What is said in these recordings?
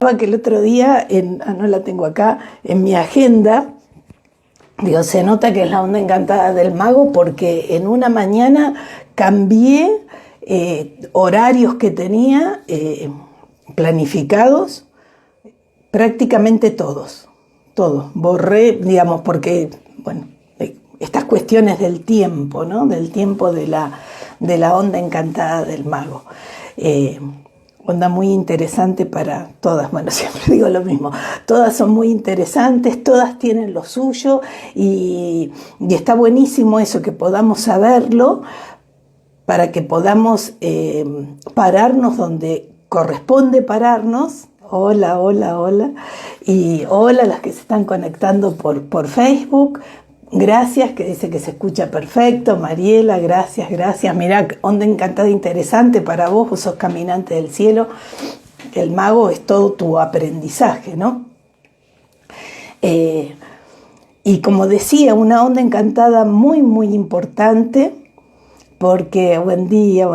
Que el otro día, no la tengo acá, en mi agenda, digo, se nota que es la onda encantada del mago porque en una mañana cambié horarios que tenía planificados, prácticamente todos, borré, digamos, porque, bueno, estas cuestiones del tiempo, ¿no? Del tiempo de la onda encantada del mago. Onda muy interesante para todas, bueno, siempre digo lo mismo, todas son muy interesantes, todas tienen lo suyo y está buenísimo eso, que podamos saberlo para que podamos pararnos donde corresponde pararnos. Hola, hola, hola, y hola a las que se están conectando por Facebook. Gracias, que dice que se escucha perfecto. Mariela, gracias. Mirá, onda encantada, interesante para vos, vos sos caminante del cielo. El mago es todo tu aprendizaje, ¿no? Y como decía, una onda encantada muy, muy importante, porque buen día,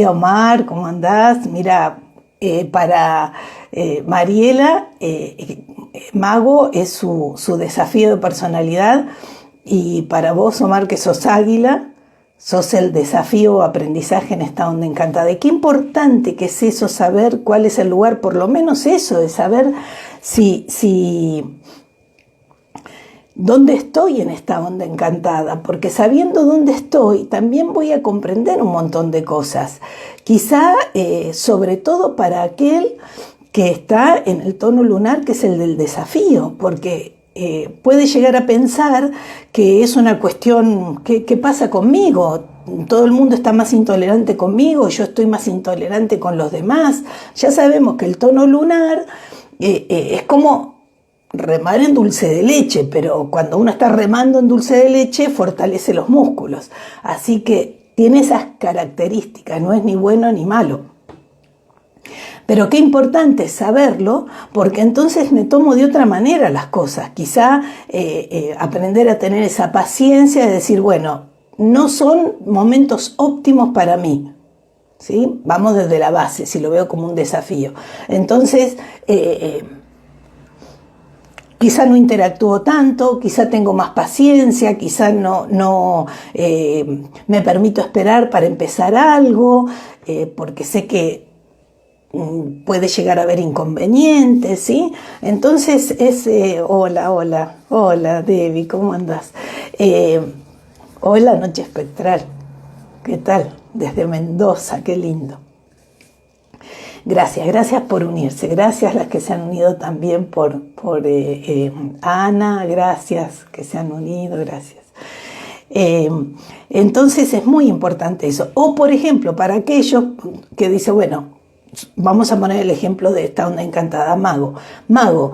Omar, ¿cómo andás? Mira, para Mariela, mago es su desafío de personalidad, y para vos, Omar, que sos águila, sos el desafío o aprendizaje en esta onda encantada. Y qué importante que es eso, saber cuál es el lugar, por lo menos eso, de saber si dónde estoy en esta onda encantada, porque sabiendo dónde estoy, también voy a comprender un montón de cosas. Quizá, sobre todo para aquel que está en el tono lunar, que es el del desafío, porque puede llegar a pensar que es una cuestión, ¿qué pasa conmigo? Todo el mundo está más intolerante conmigo, yo estoy más intolerante con los demás. Ya sabemos que el tono lunar es como remar en dulce de leche, pero cuando uno está remando en dulce de leche fortalece los músculos. Así que tiene esas características, no es ni bueno ni malo. Pero qué importante saberlo, porque entonces me tomo de otra manera las cosas. Quizá aprender a tener esa paciencia de decir, bueno, no son momentos óptimos para mí, ¿sí? Vamos desde la base, si lo veo como un desafío. Entonces, quizá no interactúo tanto, quizá tengo más paciencia, quizá no me permito esperar para empezar algo, porque sé que puede llegar a haber inconvenientes, ¿sí? Entonces es, hola Debbie, ¿cómo andás? Hola Noche Espectral, ¿qué tal? Desde Mendoza, qué lindo. Gracias por unirse, gracias las que se han unido también por Ana, gracias que se han unido, gracias. Entonces es muy importante eso. O por ejemplo, para aquellos que dicen, bueno, vamos a poner el ejemplo de esta onda encantada, mago. Mago,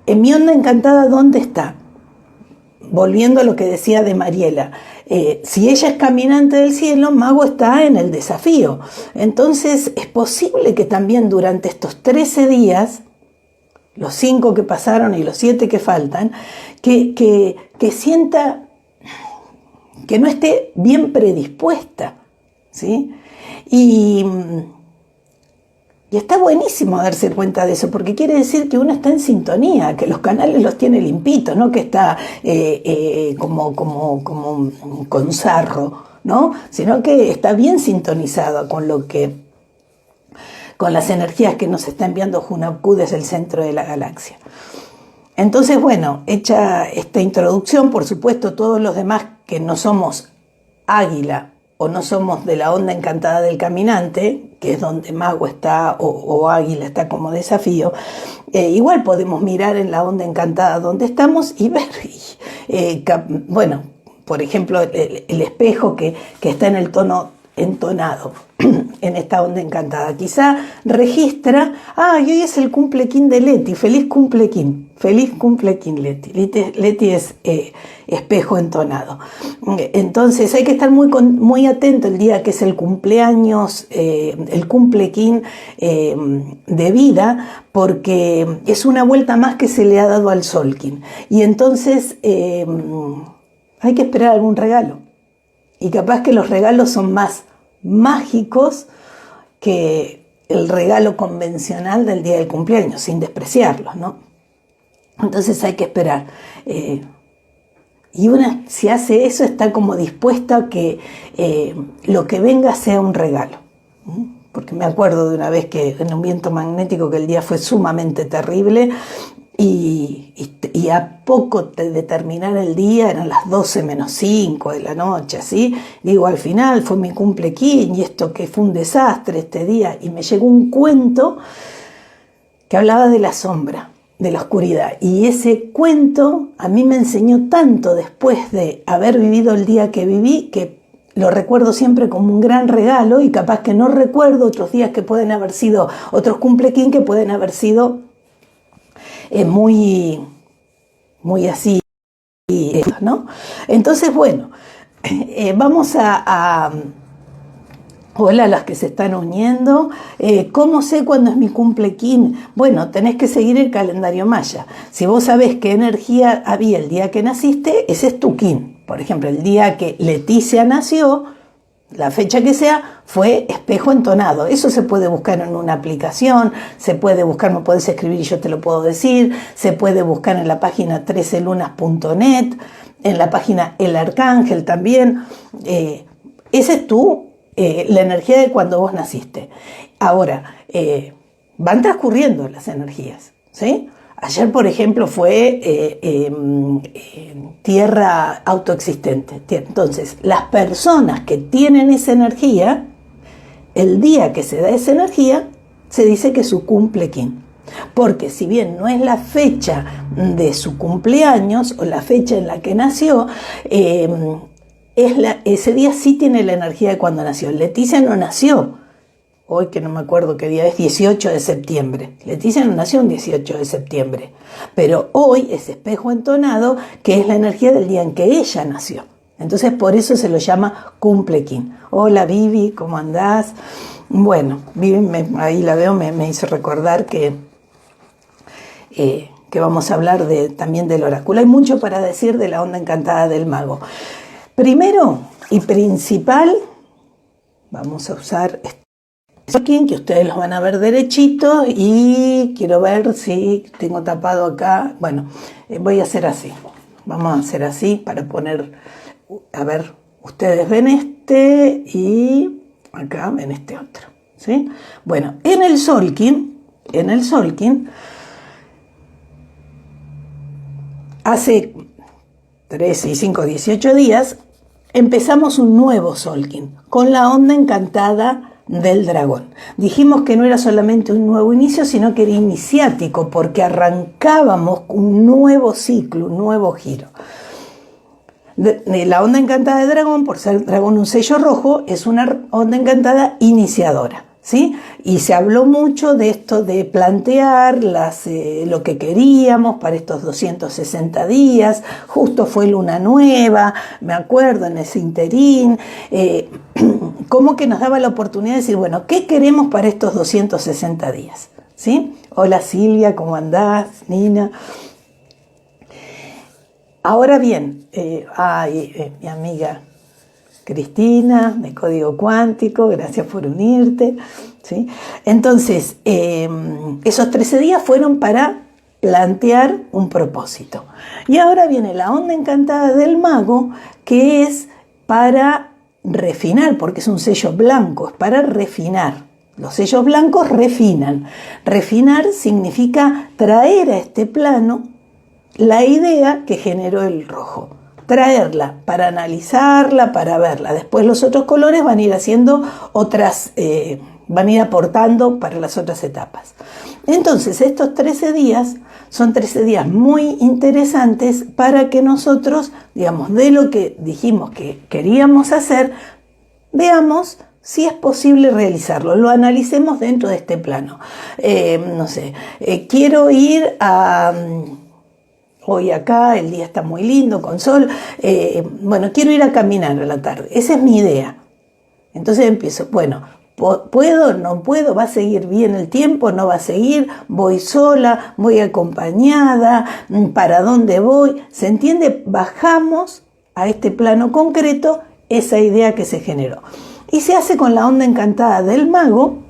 en mi onda encantada, ¿dónde está? Volviendo a lo que decía de Mariela, si ella es caminante del cielo, mago está en el desafío. Entonces es posible que también durante estos 13 días, los 5 que pasaron y los 7 que faltan, que sienta que no esté bien predispuesta, ¿sí? Y está buenísimo darse cuenta de eso, porque quiere decir que uno está en sintonía, que los canales los tiene limpitos, no que está como con sarro, ¿no? Sino que está bien sintonizado con las energías que nos está enviando Hunabku desde el centro de la galaxia. Entonces, bueno, hecha esta introducción, por supuesto, todos los demás que no somos águila o no somos de la onda encantada del caminante, que es donde mago está o águila está como desafío, igual podemos mirar en la onda encantada donde estamos y ver, bueno, por ejemplo, el espejo que está en el tono entonado en esta onda encantada. Quizá registra, y hoy es el cumplequín de Leti, feliz cumplequín Leti. Leti es espejo entonado. Entonces hay que estar muy atento el día que es el cumpleaños, el cumplequín de vida, porque es una vuelta más que se le ha dado al Solkin. Y entonces hay que esperar algún regalo. Y capaz que los regalos son más mágicos que el regalo convencional del día del cumpleaños, sin despreciarlos, ¿no? Entonces hay que esperar. Y una, si hace eso, está como dispuesta a que lo que venga sea un regalo. Porque me acuerdo de una vez que en un viento magnético que el día fue sumamente terrible y a poco de terminar el día, eran las 12 menos 5 de la noche, así, digo, al final fue mi cumpleaños y esto que fue un desastre este día, y me llegó un cuento que hablaba de la sombra, de la oscuridad, y ese cuento a mí me enseñó tanto después de haber vivido el día que viví, que lo recuerdo siempre como un gran regalo, y capaz que no recuerdo otros días que pueden haber sido, otros cumpleaños que pueden haber sido muy así, ¿no? Entonces, bueno, vamos hola a las que se están uniendo. ¿Cómo sé cuándo es mi cumpleaños? Bueno, tenés que seguir el calendario maya. Si vos sabés qué energía había el día que naciste, ese es tu kin. Por ejemplo, el día que Leticia nació, la fecha que sea, fue espejo entonado. Eso se puede buscar en una aplicación, se puede buscar, me puedes escribir y yo te lo puedo decir, se puede buscar en la página 13lunas.net, en la página El Arcángel también. Ese es la energía de cuando vos naciste. Ahora, van transcurriendo las energías, ¿sí? Ayer, por ejemplo, fue tierra autoexistente. Entonces, las personas que tienen esa energía, el día que se da esa energía, se dice que es su cumpleaños. Porque si bien no es la fecha de su cumpleaños o la fecha en la que nació, ese día sí tiene la energía de cuando nació. Leticia no nació hoy, que no me acuerdo qué día es, 18 de septiembre. Leticia no nació un 18 de septiembre, pero hoy es espejo entonado, que es la energía del día en que ella nació. Entonces por eso se lo llama cumpleaños. Hola Vivi, ¿cómo andás? Bueno, Vivi, ahí la veo, me hizo recordar que vamos a hablar también del oráculo. Hay mucho para decir de la onda encantada del mago. Primero y principal, vamos a usar que ustedes los van a ver derechitos, y quiero ver si tengo tapado acá. Bueno, voy a hacer así. Vamos a hacer así para poner, a ver, ustedes ven este y acá ven este otro, ¿sí? Bueno, en el Solkin, hace 13 y 5, 18 días, empezamos un nuevo Solkin con la onda encantada del dragón. Dijimos que no era solamente un nuevo inicio, sino que era iniciático, porque arrancábamos un nuevo ciclo, un nuevo giro. La onda encantada de dragón, por ser dragón un sello rojo, es una onda encantada iniciadora, ¿sí? Y se habló mucho de esto de plantear lo que queríamos para estos 260 días. Justo fue luna nueva, me acuerdo, en ese interín, como que nos daba la oportunidad de decir, bueno, ¿qué queremos para estos 260 días? ¿Sí? Hola Silvia, ¿cómo andás? Nina. Ahora bien, mi amiga Cristina, de Código Cuántico, gracias por unirte, ¿sí? Entonces, esos 13 días fueron para plantear un propósito. Y ahora viene la onda encantada del mago, que es para refinar, porque es un sello blanco, es para refinar. Los sellos blancos refinan. Refinar significa traer a este plano la idea que generó el rojo. Traerla para analizarla, para verla. Después los otros colores van a ir haciendo otras, van a ir aportando para las otras etapas. Entonces estos 13 días son 13 días muy interesantes para que nosotros, digamos, de lo que dijimos que queríamos hacer, veamos si es posible realizarlo, lo analicemos dentro de este plano. Quiero ir a... Hoy acá, el día está muy lindo, con sol. Quiero ir a caminar a la tarde. Esa es mi idea. Entonces empiezo, ¿puedo? ¿No puedo? ¿Va a seguir bien el tiempo? ¿No va a seguir? ¿Voy sola? ¿Voy acompañada? ¿Para dónde voy? ¿Se entiende? Bajamos a este plano concreto esa idea que se generó. Y se hace con la onda encantada del mago,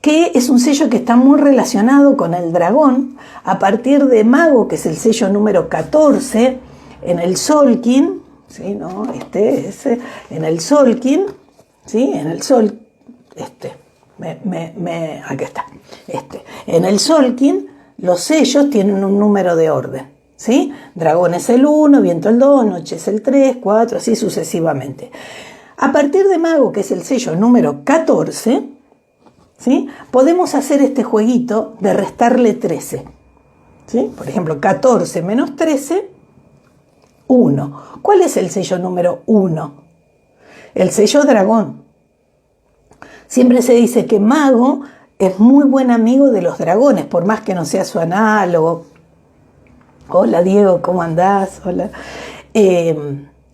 que es un sello que está muy relacionado con el dragón, a partir de Mago, que es el sello número 14, en el Solkin, ¿sí? ¿No? En el Solkin, ¿sí? En el Sol, aquí está, en el Solkin, los sellos tienen un número de orden, ¿sí? Dragón es el 1, viento el 2, noche es el 3, 4, así sucesivamente. A partir de Mago, que es el sello número 14, ¿sí? Podemos hacer este jueguito de restarle 13, ¿sí? Por ejemplo, 14 menos 13, 1. ¿Cuál es el sello número 1? El sello dragón. Siempre se dice que Mago es muy buen amigo de los dragones, por más que no sea su análogo. Hola Diego, ¿cómo andás? Hola.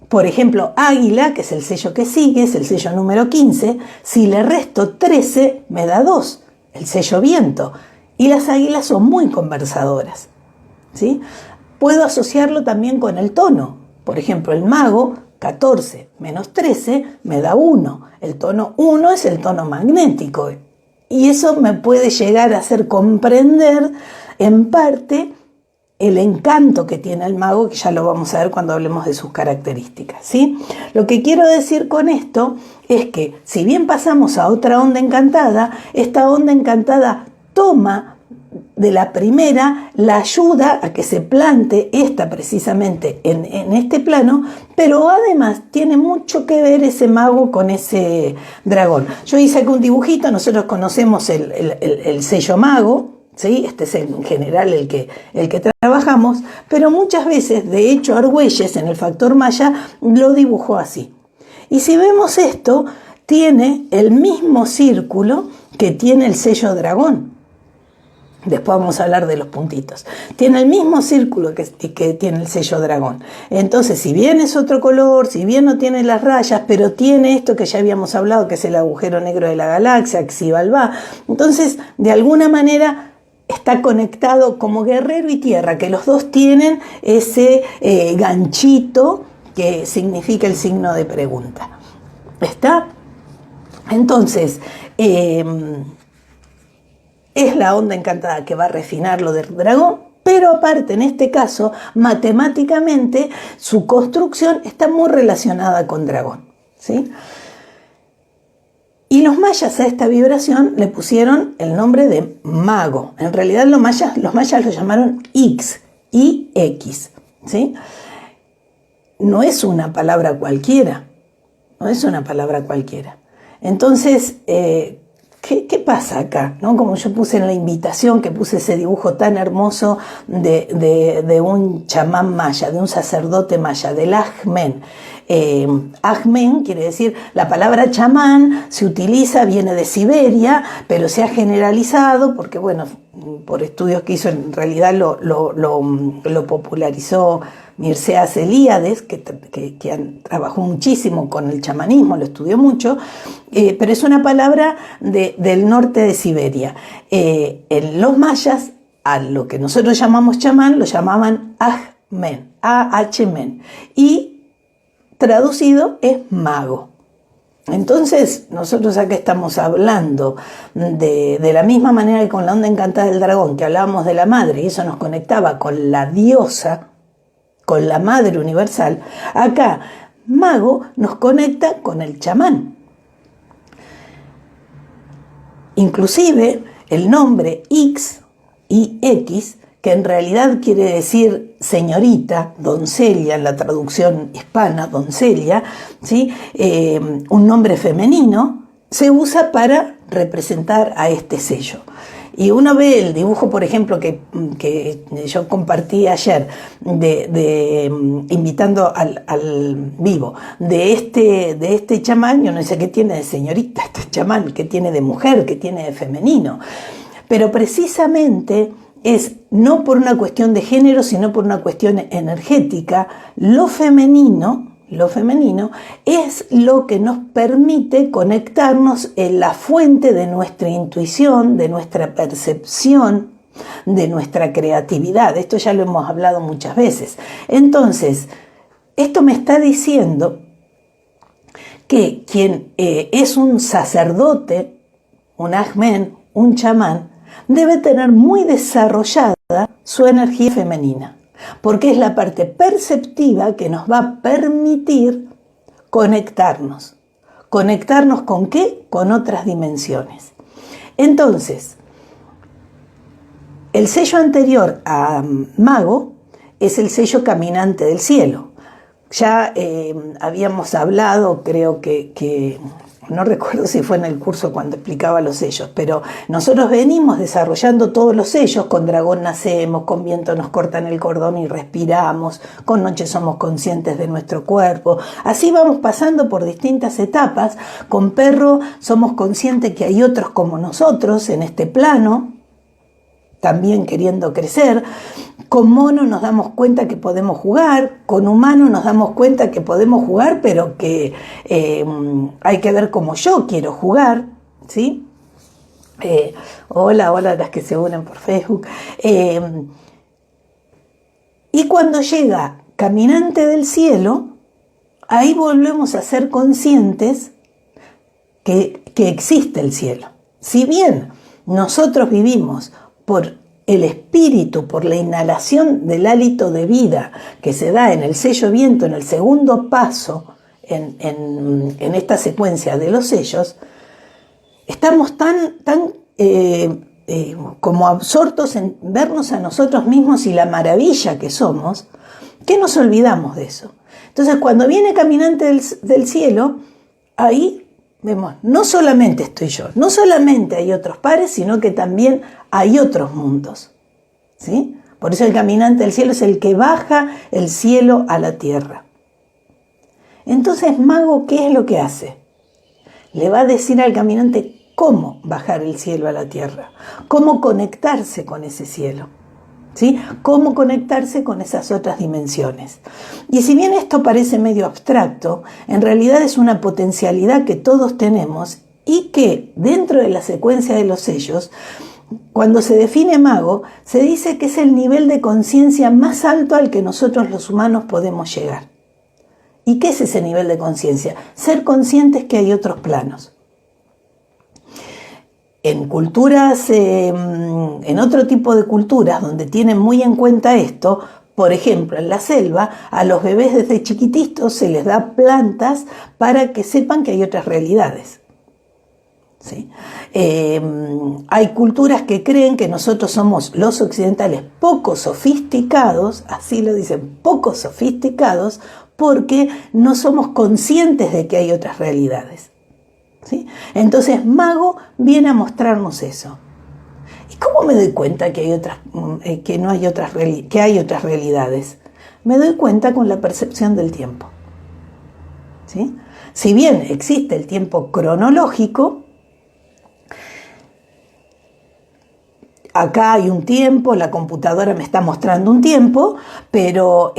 Por ejemplo, Águila, que es el sello que sigue, es el sello número 15. Si le resto 13, me da 2, el sello viento. Y las águilas son muy conversadoras, ¿sí? Puedo asociarlo también con el tono. Por ejemplo, el Mago, 14 menos 13, me da 1. El tono 1 es el tono magnético. Y eso me puede llegar a hacer comprender, en parte, el encanto que tiene el Mago, que ya lo vamos a ver cuando hablemos de sus características, ¿sí? Lo que quiero decir con esto es que, si bien pasamos a otra onda encantada, esta onda encantada toma de la primera, la ayuda a que se plante esta precisamente en este plano, pero además tiene mucho que ver ese Mago con ese dragón. Yo hice aquí un dibujito, nosotros conocemos el sello Mago, ¿sí? Este es en general el que trabajamos, pero muchas veces, de hecho, Argüelles en el factor maya lo dibujó así. Y si vemos esto, tiene el mismo círculo que tiene el sello dragón. Después vamos a hablar de los puntitos. Tiene el mismo círculo que tiene el sello dragón. Entonces, si bien es otro color, si bien no tiene las rayas, pero tiene esto que ya habíamos hablado, que es el agujero negro de la galaxia, Xibalbá. Entonces, de alguna manera, está conectado como guerrero y tierra, que los dos tienen ese ganchito que significa el signo de pregunta. ¿Está? Entonces, es la onda encantada que va a refinar lo del dragón, pero aparte, en este caso, matemáticamente, su construcción está muy relacionada con dragón, ¿sí? Y los mayas a esta vibración le pusieron el nombre de Mago. En realidad los mayas lo llamaron X, I-X, ¿sí? No es una palabra cualquiera, no es una palabra cualquiera. Entonces, ¿qué pasa acá? ¿No? Como yo puse en la invitación, que puse ese dibujo tan hermoso de un chamán maya, de un sacerdote maya, del Ahmen. Ahmen quiere decir, la palabra chamán se utiliza, viene de Siberia, pero se ha generalizado porque, bueno, por estudios que hizo, en realidad lo popularizó Mircea Eliades, que trabajó muchísimo con el chamanismo, lo estudió mucho, pero es una palabra del norte de Siberia. En los mayas, a lo que nosotros llamamos chamán, lo llamaban Ahmen, A-H-Men, y traducido es mago. Entonces, nosotros acá estamos hablando de la misma manera que con la onda encantada del dragón, que hablábamos de la madre, y eso nos conectaba con la diosa, con la madre universal. Acá, mago nos conecta con el chamán. Inclusive, el nombre X y X, que en realidad quiere decir señorita, doncella, en la traducción hispana, doncella, ¿sí? Un nombre femenino, se usa para representar a este sello. Y uno ve el dibujo, por ejemplo, que yo compartí ayer, invitando al vivo, de este chamán, yo no sé qué tiene de señorita, este chamán, qué tiene de mujer, qué tiene de femenino. Pero precisamente es no por una cuestión de género, sino por una cuestión energética. Lo femenino es lo que nos permite conectarnos en la fuente de nuestra intuición, de nuestra percepción, de nuestra creatividad. Esto ya lo hemos hablado muchas veces. Entonces, esto me está diciendo que quien es un sacerdote, un Ahmen, un chamán, debe tener muy desarrollada su energía femenina, porque es la parte perceptiva que nos va a permitir conectarnos. ¿Conectarnos con qué? Con otras dimensiones. Entonces, el sello anterior a mago es el sello caminante del cielo. Ya habíamos hablado, creo que no recuerdo si fue en el curso cuando explicaba los sellos, pero nosotros venimos desarrollando todos los sellos. Con dragón nacemos, con viento nos cortan el cordón y respiramos, con noche somos conscientes de nuestro cuerpo. Así vamos pasando por distintas etapas. Con perro somos conscientes que hay otros como nosotros en este plano, también queriendo crecer. Con mono nos damos cuenta que podemos jugar, con humano nos damos cuenta que podemos jugar, pero que hay que ver cómo yo quiero jugar, ¿sí? Hola las que se unen por Facebook. Y cuando llega Caminante del Cielo, ahí volvemos a ser conscientes que existe el cielo. Si bien nosotros vivimos por el espíritu, por la inhalación del hálito de vida que se da en el sello viento, en el segundo paso, en esta secuencia de los sellos, estamos tan como absortos en vernos a nosotros mismos y la maravilla que somos, que nos olvidamos de eso. Entonces, cuando viene Caminante del Cielo, ahí vemos, no solamente estoy yo, no solamente hay otros pares, sino que también hay otros mundos, ¿sí? Por eso el Caminante del Cielo es el que baja el cielo a la tierra. Entonces, mago, ¿qué es lo que hace? Le va a decir al caminante cómo bajar el cielo a la tierra, cómo conectarse con ese cielo, ¿sí? Cómo conectarse con esas otras dimensiones. Y si bien esto parece medio abstracto, en realidad es una potencialidad que todos tenemos y que dentro de la secuencia de los sellos, cuando se define mago, se dice que es el nivel de conciencia más alto al que nosotros los humanos podemos llegar. ¿Y qué es ese nivel de conciencia? Ser conscientes que hay otros planos. En culturas, en otro tipo de culturas donde tienen muy en cuenta esto, por ejemplo, en la selva, a los bebés desde chiquititos se les da plantas para que sepan que hay otras realidades, ¿sí? Hay culturas que creen que nosotros somos los occidentales poco sofisticados, así lo dicen, poco sofisticados, porque no somos conscientes de que hay otras realidades, ¿sí? Entonces, mago viene a mostrarnos eso. ¿Y cómo me doy cuenta que hay otras, que hay otras realidades? Me doy cuenta con la percepción del tiempo, ¿sí? Si bien existe el tiempo cronológico, acá hay un tiempo, la computadora me está mostrando un tiempo, pero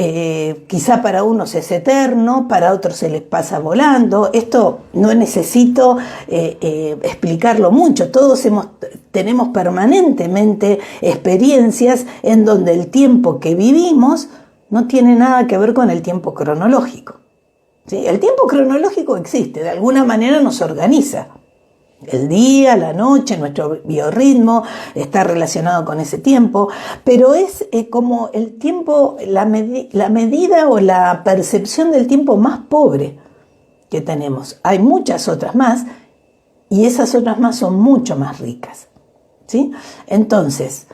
quizá para unos es eterno, para otros se les pasa volando. Esto no necesito explicarlo mucho. Todos tenemos permanentemente experiencias en donde el tiempo que vivimos no tiene nada que ver con el tiempo cronológico, ¿sí? El tiempo cronológico existe, de alguna manera nos organiza. El día, la noche, nuestro biorritmo está relacionado con ese tiempo, pero es como el tiempo, la medida o la percepción del tiempo más pobre que tenemos. Hay muchas otras más y esas otras más son mucho más ricas, ¿sí? Entonces,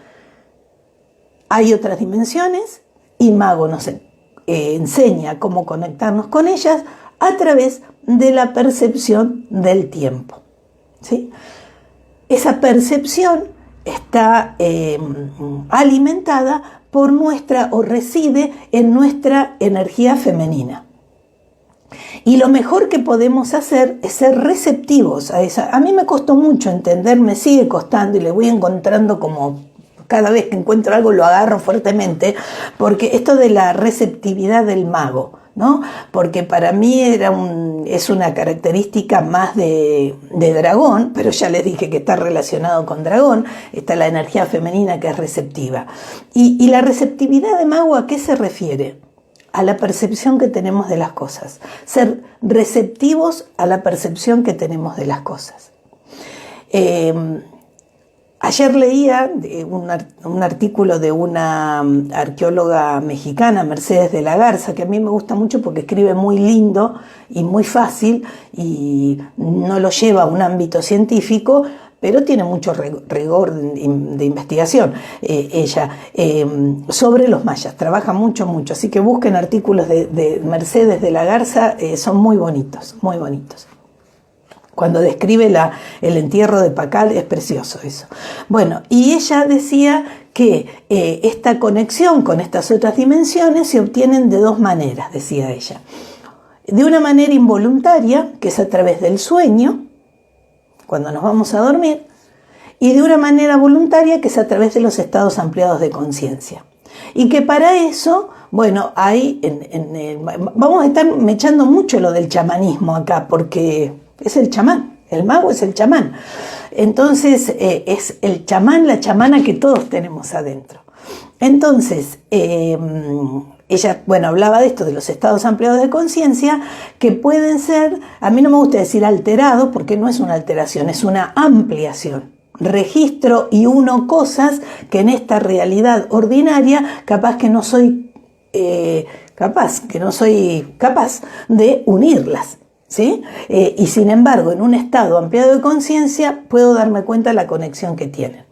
hay otras dimensiones y Mago nos enseña cómo conectarnos con ellas a través de la percepción del tiempo, ¿sí? Esa percepción está alimentada por nuestra o reside en nuestra energía femenina. Y lo mejor que podemos hacer es ser receptivos a esa. A mí me costó mucho entender, me sigue costando y le voy encontrando como cada vez que encuentro algo lo agarro fuertemente, porque esto de la receptividad del mago, ¿no? Porque para mí es una característica más de dragón, pero ya les dije que está relacionado con dragón, está la energía femenina que es receptiva. Y la receptividad de mago, ¿a qué se refiere? A la percepción que tenemos de las cosas. Ser receptivos a la percepción que tenemos de las cosas. Ayer leía un artículo de una arqueóloga mexicana, Mercedes de la Garza, que a mí me gusta mucho porque escribe muy lindo y muy fácil y no lo lleva a un ámbito científico, pero tiene mucho rigor de investigación ella sobre los mayas, trabaja mucho, así que busquen artículos de Mercedes de la Garza, son muy bonitos, muy bonitos. Cuando describe el entierro de Pacal es precioso eso. Bueno, y ella decía que esta conexión con estas otras dimensiones se obtienen de dos maneras, decía ella. De una manera involuntaria, que es a través del sueño, cuando nos vamos a dormir, y de una manera voluntaria, que es a través de los estados ampliados de conciencia. Y que para eso, bueno, vamos a estar mechando mucho lo del chamanismo acá, porque es el chamán, el mago es el chamán. Entonces, es el chamán, la chamana que todos tenemos adentro. Entonces, ella, bueno, hablaba de esto, de los estados ampliados de conciencia, que pueden ser, a mí no me gusta decir alterados, porque no es una alteración, es una ampliación. Registro y uno cosas que en esta realidad ordinaria capaz que no soy capaz de unirlas, ¿sí? Y sin embargo, en un estado ampliado de conciencia puedo darme cuenta de la conexión que tienen.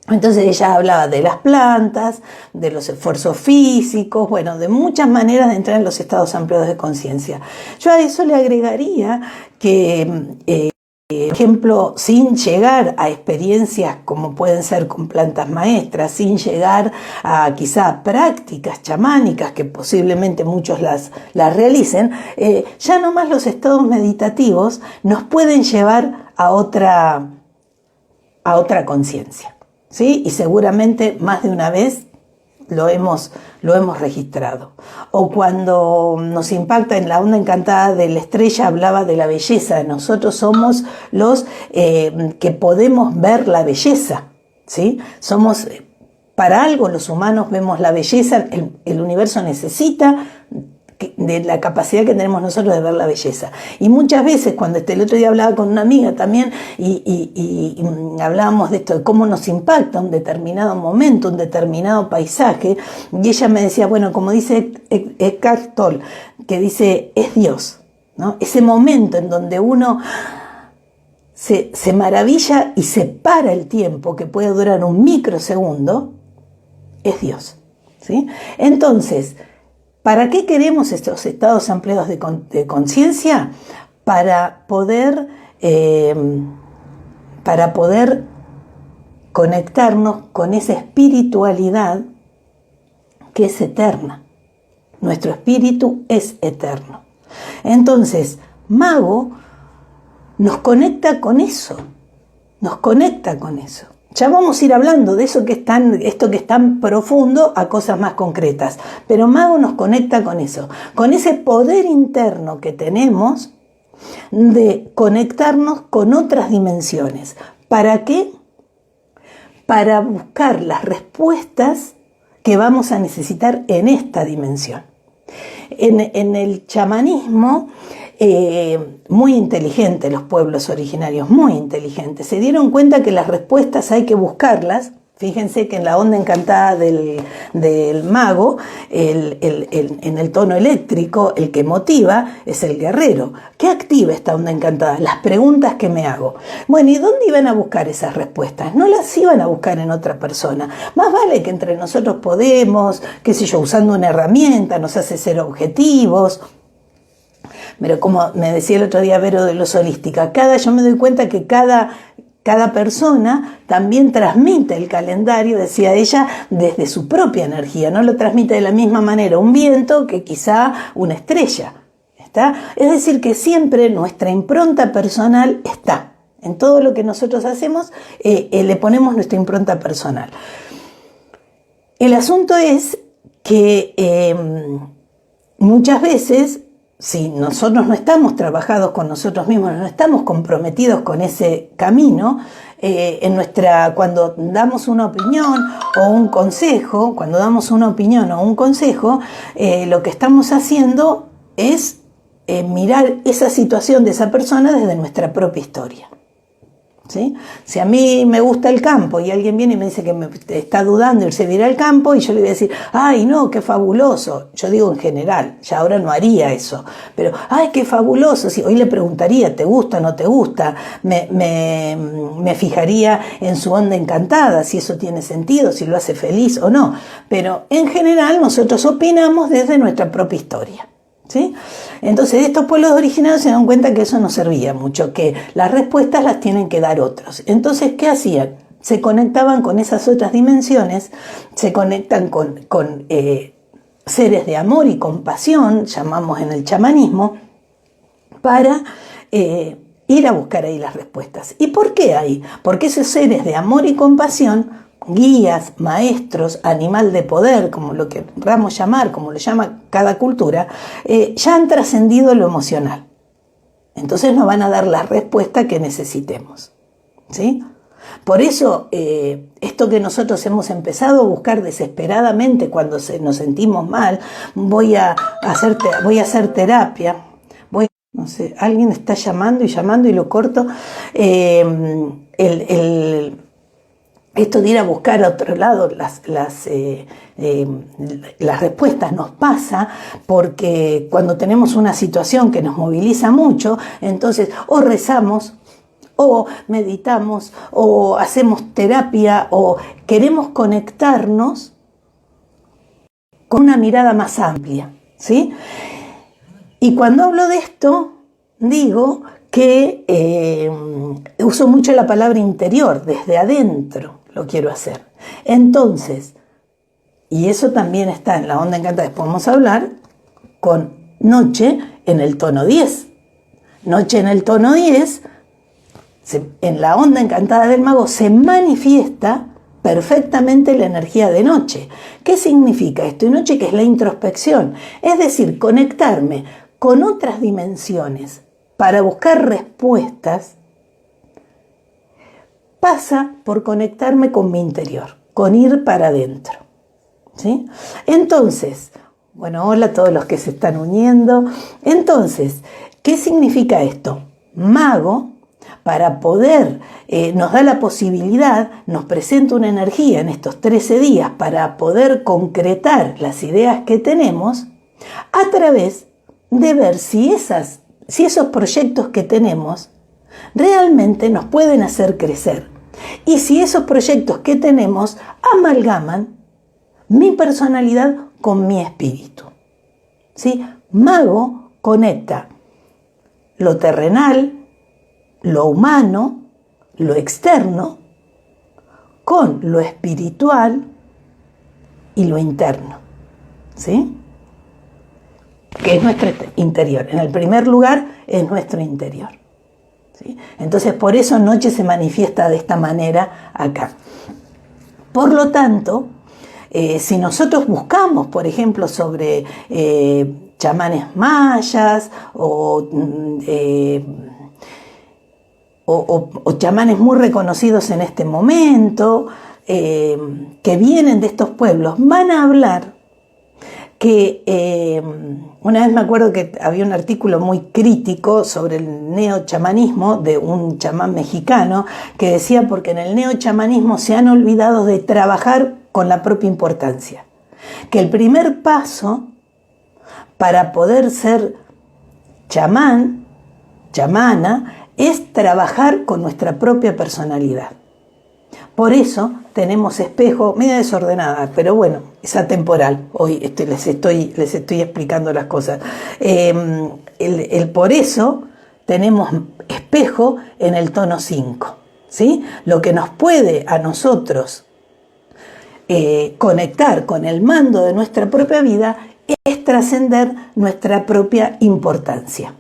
Entonces ella hablaba de las plantas, de los esfuerzos físicos, bueno, de muchas maneras de entrar en los estados ampliados de conciencia. Yo a eso le agregaría que, por ejemplo, sin llegar a experiencias como pueden ser con plantas maestras, sin llegar a quizá prácticas chamánicas que posiblemente muchos las realicen, ya nomás los estados meditativos nos pueden llevar a otra conciencia. ¿Sí? Y seguramente más de una vez lo hemos registrado. O cuando nos impacta en la onda encantada de la estrella, hablaba de la belleza. Nosotros somos los que podemos ver la belleza, ¿sí? Somos, para algo los humanos vemos la belleza, el universo necesita de la capacidad que tenemos nosotros de ver la belleza. Y muchas veces, cuando el otro día hablaba con una amiga también y hablábamos de esto, de cómo nos impacta un determinado momento, un determinado paisaje, y ella me decía, bueno, como dice Eckhart Tolle, que dice, es Dios, ¿no? Ese momento en donde uno se maravilla y se para el tiempo, que puede durar un microsegundo, es Dios, ¿sí? Entonces, ¿para qué queremos estos estados ampliados de conciencia? Para poder conectarnos con esa espiritualidad que es eterna. Nuestro espíritu es eterno. Entonces, mago nos conecta con eso. Ya vamos a ir hablando de esto que es tan profundo a cosas más concretas. Pero mago nos conecta con eso, con ese poder interno que tenemos de conectarnos con otras dimensiones. ¿Para qué? Para buscar las respuestas que vamos a necesitar en esta dimensión. En el chamanismo, muy inteligentes los pueblos originarios, muy inteligentes, se dieron cuenta que las respuestas hay que buscarlas. Fíjense que en la onda encantada del mago, en el tono eléctrico, el que motiva es el guerrero. ¿Qué activa esta onda encantada? Las preguntas que me hago. Bueno, ¿y dónde iban a buscar esas respuestas? No las iban a buscar en otra persona. Más vale que entre nosotros podemos, qué sé yo, usando una herramienta, nos hace ser objetivos. Pero como me decía el otro día Vero de los Holística, yo me doy cuenta que cada persona también transmite el calendario, decía ella, desde su propia energía. No lo transmite de la misma manera un viento que quizá una estrella. ¿Está? Es decir, que siempre nuestra impronta personal está. En todo lo que nosotros hacemos, le ponemos nuestra impronta personal. El asunto es que muchas veces, si nosotros no estamos trabajados con nosotros mismos, no estamos comprometidos con ese camino, cuando damos una opinión o un consejo, lo que estamos haciendo es mirar esa situación de esa persona desde nuestra propia historia. ¿sí? Si a mí me gusta el campo y alguien viene y me dice que me está dudando irse a ir al campo, y yo le voy a decir, ay no, qué fabuloso, yo digo en general, ya ahora no haría eso, pero ay, qué fabuloso, sí, hoy le preguntaría, ¿te gusta o no te gusta? Me fijaría en su onda encantada, si eso tiene sentido, si lo hace feliz o no, pero en general nosotros opinamos desde nuestra propia historia. ¿Sí? Entonces estos pueblos originarios se dan cuenta que eso no servía mucho, que las respuestas las tienen que dar otros. Entonces, ¿qué hacían? Se conectaban con esas otras dimensiones, se conectan con seres de amor y compasión, llamamos en el chamanismo, para ir a buscar ahí las respuestas. ¿Y por qué ahí? Porque esos seres de amor y compasión, guías, maestros, animal de poder, como lo queramos llamar, como lo llama cada cultura, ya han trascendido lo emocional. Entonces nos van a dar la respuesta que necesitemos, ¿sí? Por eso, esto que nosotros hemos empezado a buscar desesperadamente cuando nos sentimos mal, voy a hacer terapia, no sé, alguien está llamando y lo corto, esto de ir a buscar a otro lado las respuestas nos pasa porque cuando tenemos una situación que nos moviliza mucho, entonces o rezamos, o meditamos, o hacemos terapia, o queremos conectarnos con una mirada más amplia, ¿sí? Y cuando hablo de esto, digo que uso mucho la palabra interior, desde adentro lo quiero hacer. Entonces, y eso también está en la onda encantada, después vamos a hablar con noche en el tono 10. Noche en el tono 10, en la onda encantada del mago se manifiesta perfectamente la energía de noche. ¿Qué significa esto? Y noche, que es la introspección, es decir, conectarme con otras dimensiones para buscar respuestas, pasa por conectarme con mi interior, con ir para adentro, ¿sí? Entonces, bueno, hola a todos los que se están uniendo. Entonces, ¿qué significa esto? Mago, para poder, nos da la posibilidad, nos presenta una energía en estos 13 días para poder concretar las ideas que tenemos a través de ver si esos proyectos que tenemos realmente nos pueden hacer crecer. Y si esos proyectos que tenemos amalgaman mi personalidad con mi espíritu. ¿Sí? Mago conecta lo terrenal, lo humano, lo externo, con lo espiritual y lo interno. ¿Sí? Que es nuestro interior. En el primer lugar es nuestro interior. ¿Sí? Entonces, por eso noche se manifiesta de esta manera acá. Por lo tanto, si nosotros buscamos, por ejemplo, sobre chamanes mayas o chamanes muy reconocidos en este momento, que vienen de estos pueblos, van a hablar que una vez me acuerdo que había un artículo muy crítico sobre el neochamanismo de un chamán mexicano que decía, porque en el neochamanismo se han olvidado de trabajar con la propia importancia, que el primer paso para poder ser chamán, chamana, es trabajar con nuestra propia personalidad. Por eso tenemos espejo, media desordenada, pero bueno, es atemporal. Hoy les estoy explicando las cosas. Por eso tenemos espejo en el tono 5, ¿sí? Lo que nos puede a nosotros conectar con el mando de nuestra propia vida es trascender nuestra propia importancia.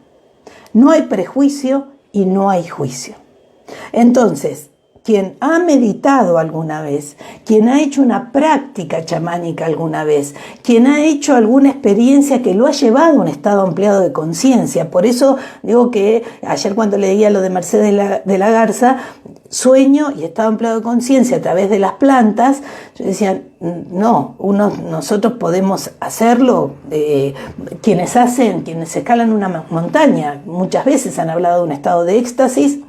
No hay prejuicio y no hay juicio. Entonces, quien ha meditado alguna vez, quien ha hecho una práctica chamánica alguna vez, quien ha hecho alguna experiencia que lo ha llevado a un estado ampliado de conciencia. Por eso digo que ayer cuando leía lo de Mercedes de la Garza, sueño y estado ampliado de conciencia a través de las plantas, yo decía, no, nosotros podemos hacerlo, quienes escalan una montaña, muchas veces han hablado de un estado de éxtasis,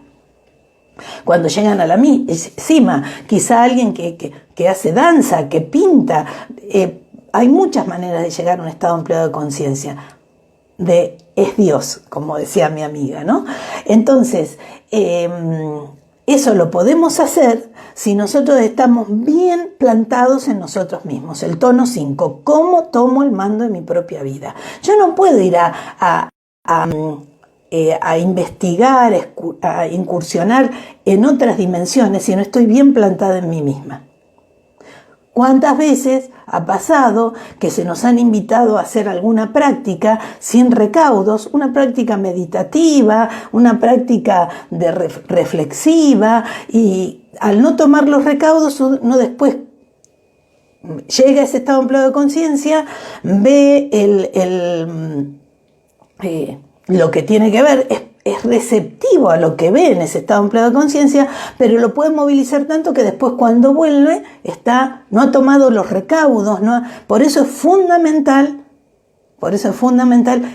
Cuando llegan a la cima, quizá alguien que hace danza, que pinta, hay muchas maneras de llegar a un estado ampliado de conciencia. Es Dios, como decía mi amiga, ¿no? Entonces, eso lo podemos hacer si nosotros estamos bien plantados en nosotros mismos. El tono 5, ¿cómo tomo el mando de mi propia vida? Yo no puedo ir a investigar, a incursionar en otras dimensiones si no estoy bien plantada en mí misma. ¿Cuántas veces ha pasado que se nos han invitado a hacer alguna práctica sin recaudos, una práctica meditativa, una práctica reflexiva, y al no tomar los recaudos uno después llega a ese estado ampliado de conciencia, ve lo que tiene que ver, es receptivo a lo que ve en ese estado ampliado de conciencia, pero lo puede movilizar tanto que después cuando vuelve no ha tomado los recaudos, por eso es fundamental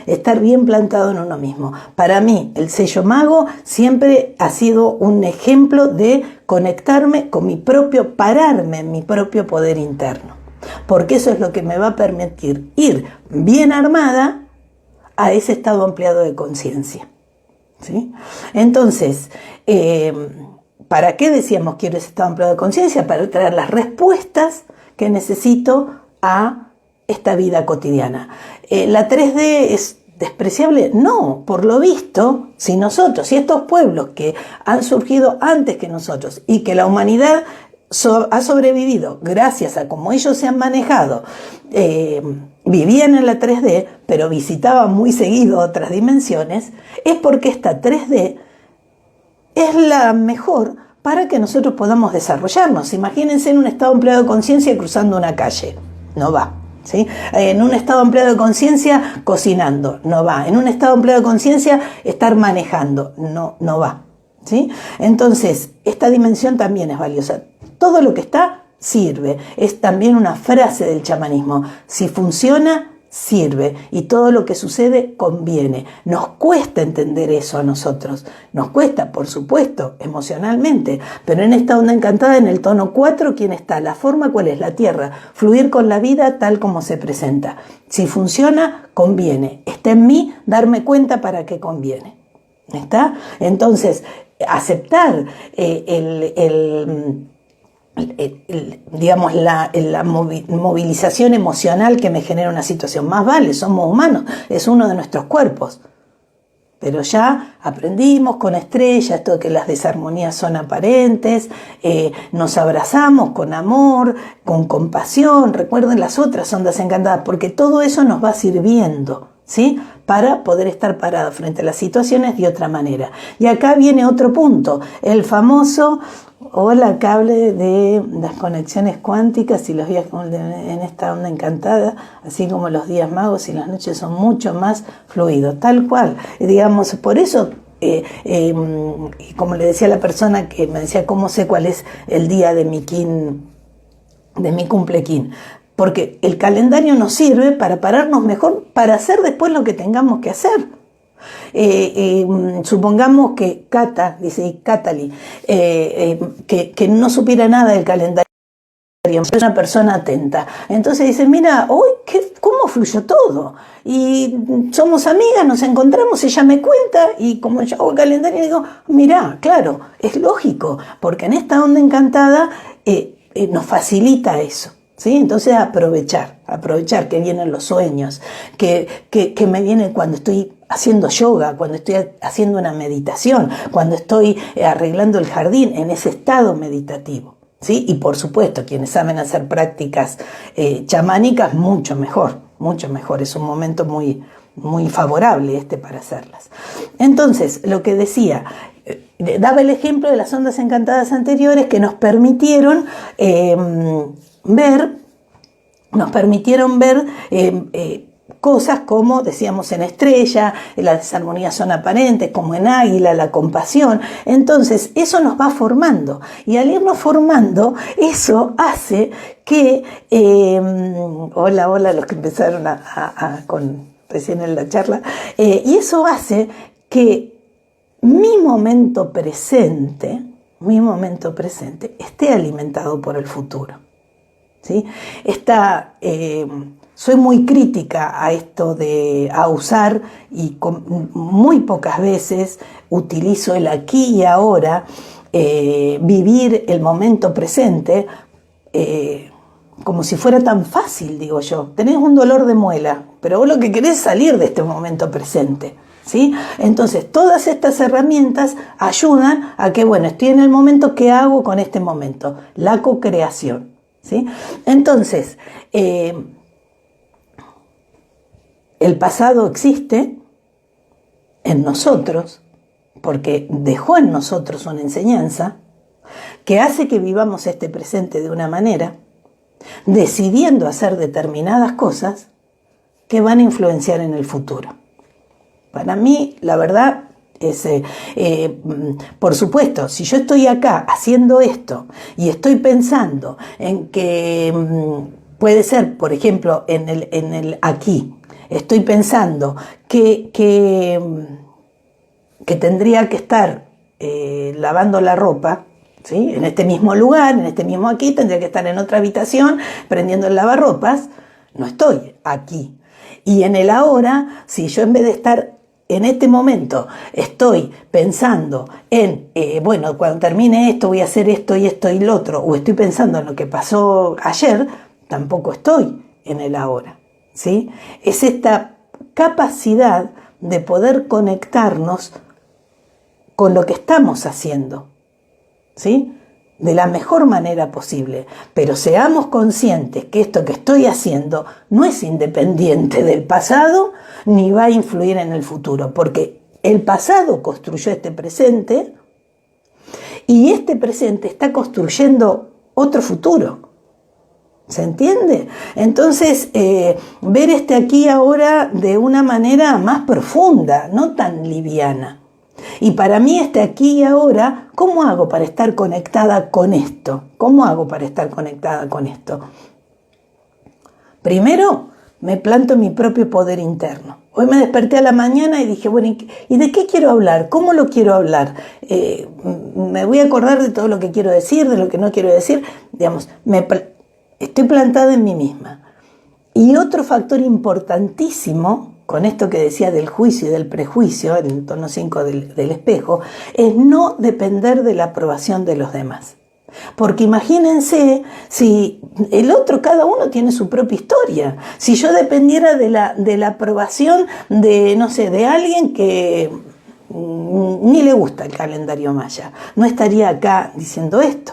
estar bien plantado en uno mismo. Para mí, el sello mago siempre ha sido un ejemplo de conectarme con pararme en mi propio poder interno, porque eso es lo que me va a permitir ir bien armada a ese estado ampliado de conciencia. ¿Sí? Entonces, ¿para qué decíamos quiero ese estado ampliado de conciencia? Para traer las respuestas que necesito a esta vida cotidiana. ¿La 3D es despreciable? No, por lo visto, si estos pueblos que han surgido antes que nosotros y que la humanidad ha sobrevivido gracias a cómo ellos se han manejado, vivían en la 3D, pero visitaban muy seguido otras dimensiones, es porque esta 3D es la mejor para que nosotros podamos desarrollarnos. Imagínense en un estado ampliado de conciencia cruzando una calle, no va. ¿Sí? En un estado ampliado de conciencia cocinando, no va. En un estado ampliado de conciencia estar manejando, no va. ¿Sí? Entonces, esta dimensión también es valiosa. Todo lo que está sirve. Es también una frase del chamanismo. Si funciona, sirve. Y todo lo que sucede, conviene. Nos cuesta entender eso a nosotros. Nos cuesta, por supuesto, emocionalmente. Pero en esta onda encantada, en el tono 4, ¿quién está? La forma, ¿cuál es? La tierra. Fluir con la vida tal como se presenta. Si funciona, conviene. Está en mí darme cuenta para qué conviene. ¿Está? Entonces, aceptar digamos, la movilización emocional que me genera una situación. Más vale, somos humanos, es uno de nuestros cuerpos. Pero ya aprendimos con Estrella esto de que las desarmonías son aparentes, nos abrazamos con amor, con compasión. Recuerden las otras ondas encantadas, porque todo eso nos va sirviendo, ¿sí? Para poder estar parados frente a las situaciones de otra manera. Y acá viene otro punto, el famoso cable de las conexiones cuánticas y los días en esta onda encantada, así como los días magos y las noches son mucho más fluidos, tal cual. Digamos, por eso, como le decía a la persona que me decía cómo sé cuál es el día de mi cumplequín, porque el calendario nos sirve para pararnos mejor, para hacer después lo que tengamos que hacer. Supongamos que Catali, que no supiera nada del calendario, es una persona atenta. Entonces dice, mira, hoy cómo fluyó todo. Y somos amigas, nos encontramos, ella me cuenta, y como yo hago el calendario, digo, mira, claro, es lógico, porque en esta onda encantada nos facilita eso. ¿Sí? Entonces aprovechar que vienen los sueños, que me vienen cuando estoy haciendo yoga, cuando estoy haciendo una meditación, cuando estoy arreglando el jardín, en ese estado meditativo. ¿Sí? Y por supuesto, quienes saben hacer prácticas chamánicas, mucho mejor, es un momento muy, muy favorable para hacerlas. Entonces, lo que decía, daba el ejemplo de las ondas encantadas anteriores que nos permitieron ver cosas como decíamos en Estrella, las desarmonías son aparentes, como en Águila, la compasión. Entonces eso nos va formando, y al irnos formando, eso hace que hola los que empezaron recién en la charla, y eso hace que mi momento presente mi momento presente, esté alimentado por el futuro. ¿Sí? Soy muy crítica a esto a usar, y muy pocas veces utilizo el aquí y ahora, vivir el momento presente, como si fuera tan fácil, digo yo. Tenés un dolor de muela, pero vos lo que querés es salir de este momento presente, ¿sí? Entonces, todas estas herramientas ayudan a que, bueno, estoy en el momento, ¿qué hago con este momento? La co-creación, ¿sí? Entonces, el pasado existe en nosotros, porque dejó en nosotros una enseñanza que hace que vivamos este presente de una manera, decidiendo hacer determinadas cosas que van a influenciar en el futuro. Para mí, la verdad es, por supuesto, si yo estoy acá haciendo esto y estoy pensando en que puede ser, por ejemplo, en el aquí, estoy pensando que tendría que estar lavando la ropa, ¿sí? En este mismo lugar, en este mismo aquí, tendría que estar en otra habitación prendiendo el lavarropas. No estoy aquí. Y en el ahora, si yo en vez de estar en este momento estoy pensando en, bueno, cuando termine esto voy a hacer esto y esto y lo otro, o estoy pensando en lo que pasó ayer, tampoco estoy en el ahora, ¿sí? Es esta capacidad de poder conectarnos con lo que estamos haciendo, ¿sí? De la mejor manera posible, pero seamos conscientes que esto que estoy haciendo no es independiente del pasado ni va a influir en el futuro, porque el pasado construyó este presente y este presente está construyendo otro futuro. ¿Se entiende? Entonces, ver este aquí y ahora de una manera más profunda, no tan liviana. Y para mí este aquí y ahora, ¿cómo hago para estar conectada con esto? ¿Cómo hago para estar conectada con esto? Primero, me planto mi propio poder interno. Hoy me desperté a la mañana y dije, bueno, ¿y de qué quiero hablar? ¿Cómo lo quiero hablar? Me voy a acordar de todo lo que quiero decir, de lo que no quiero decir. Digamos, estoy plantada en mí misma. Y otro factor importantísimo, con esto que decía del juicio y del prejuicio, en el tono 5 del espejo, es no depender de la aprobación de los demás. Porque imagínense si el otro, cada uno tiene su propia historia. Si yo dependiera de la aprobación de, no sé, de alguien que ni le gusta el calendario maya, no estaría acá diciendo esto,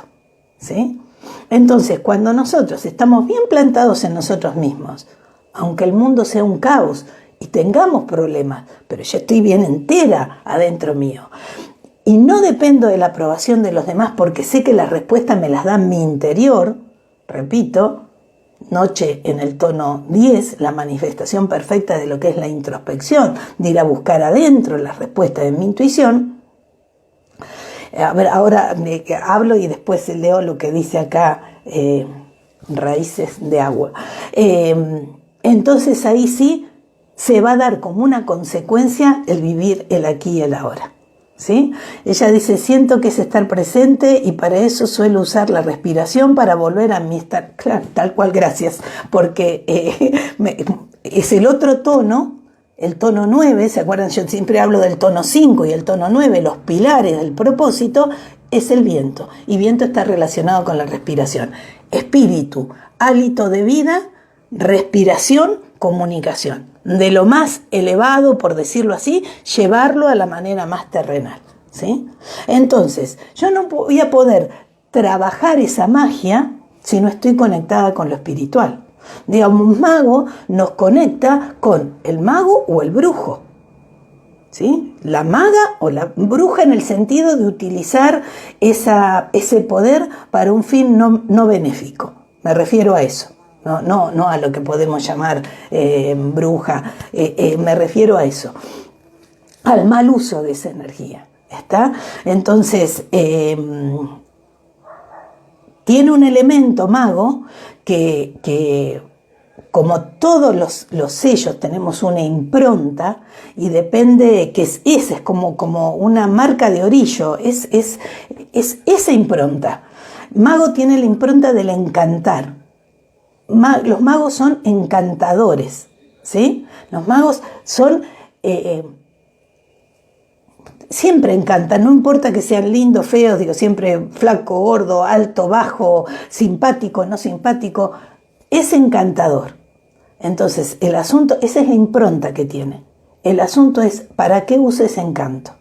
¿sí? Entonces, cuando nosotros estamos bien plantados en nosotros mismos, aunque el mundo sea un caos y tengamos problemas, pero yo estoy bien entera adentro mío, y no dependo de la aprobación de los demás porque sé que las respuestas me las da mi interior, repito, noche en el tono 10, la manifestación perfecta de lo que es la introspección, de ir a buscar adentro las respuestas de mi intuición. A ver, ahora hablo y después leo lo que dice acá, raíces de agua. Entonces ahí sí se va a dar como una consecuencia el vivir el aquí y el ahora, ¿sí? Ella dice, siento que es estar presente y para eso suelo usar la respiración para volver a mi estar, claro, tal cual, gracias, porque es el otro tono. El tono 9, ¿se acuerdan? Yo siempre hablo del tono 5 y el tono 9, los pilares del propósito, es el viento. Y viento está relacionado con la respiración. Espíritu, hálito de vida, respiración, comunicación. De lo más elevado, por decirlo así, llevarlo a la manera más terrenal, ¿sí? Entonces, yo no voy a poder trabajar esa magia si no estoy conectada con lo espiritual. Digamos, un mago nos conecta con el mago o el brujo, ¿sí? La maga o la bruja en el sentido de utilizar ese poder para un fin no benéfico. Me refiero a eso, no a lo que podemos llamar bruja, me refiero a eso, al mal uso de esa energía. ¿Está? Entonces, tiene un elemento mago que como todos los sellos tenemos una impronta y depende, que esa es como una marca de orillo, es esa impronta. Mago tiene la impronta del encantar. Los magos son encantadores, ¿sí? Los magos son... siempre encantan, no importa que sean lindos, feos, digo, siempre flaco, gordo, alto, bajo, simpático, no simpático, es encantador. Entonces, el asunto, esa es la impronta que tiene. El asunto es, ¿para qué usa ese encanto?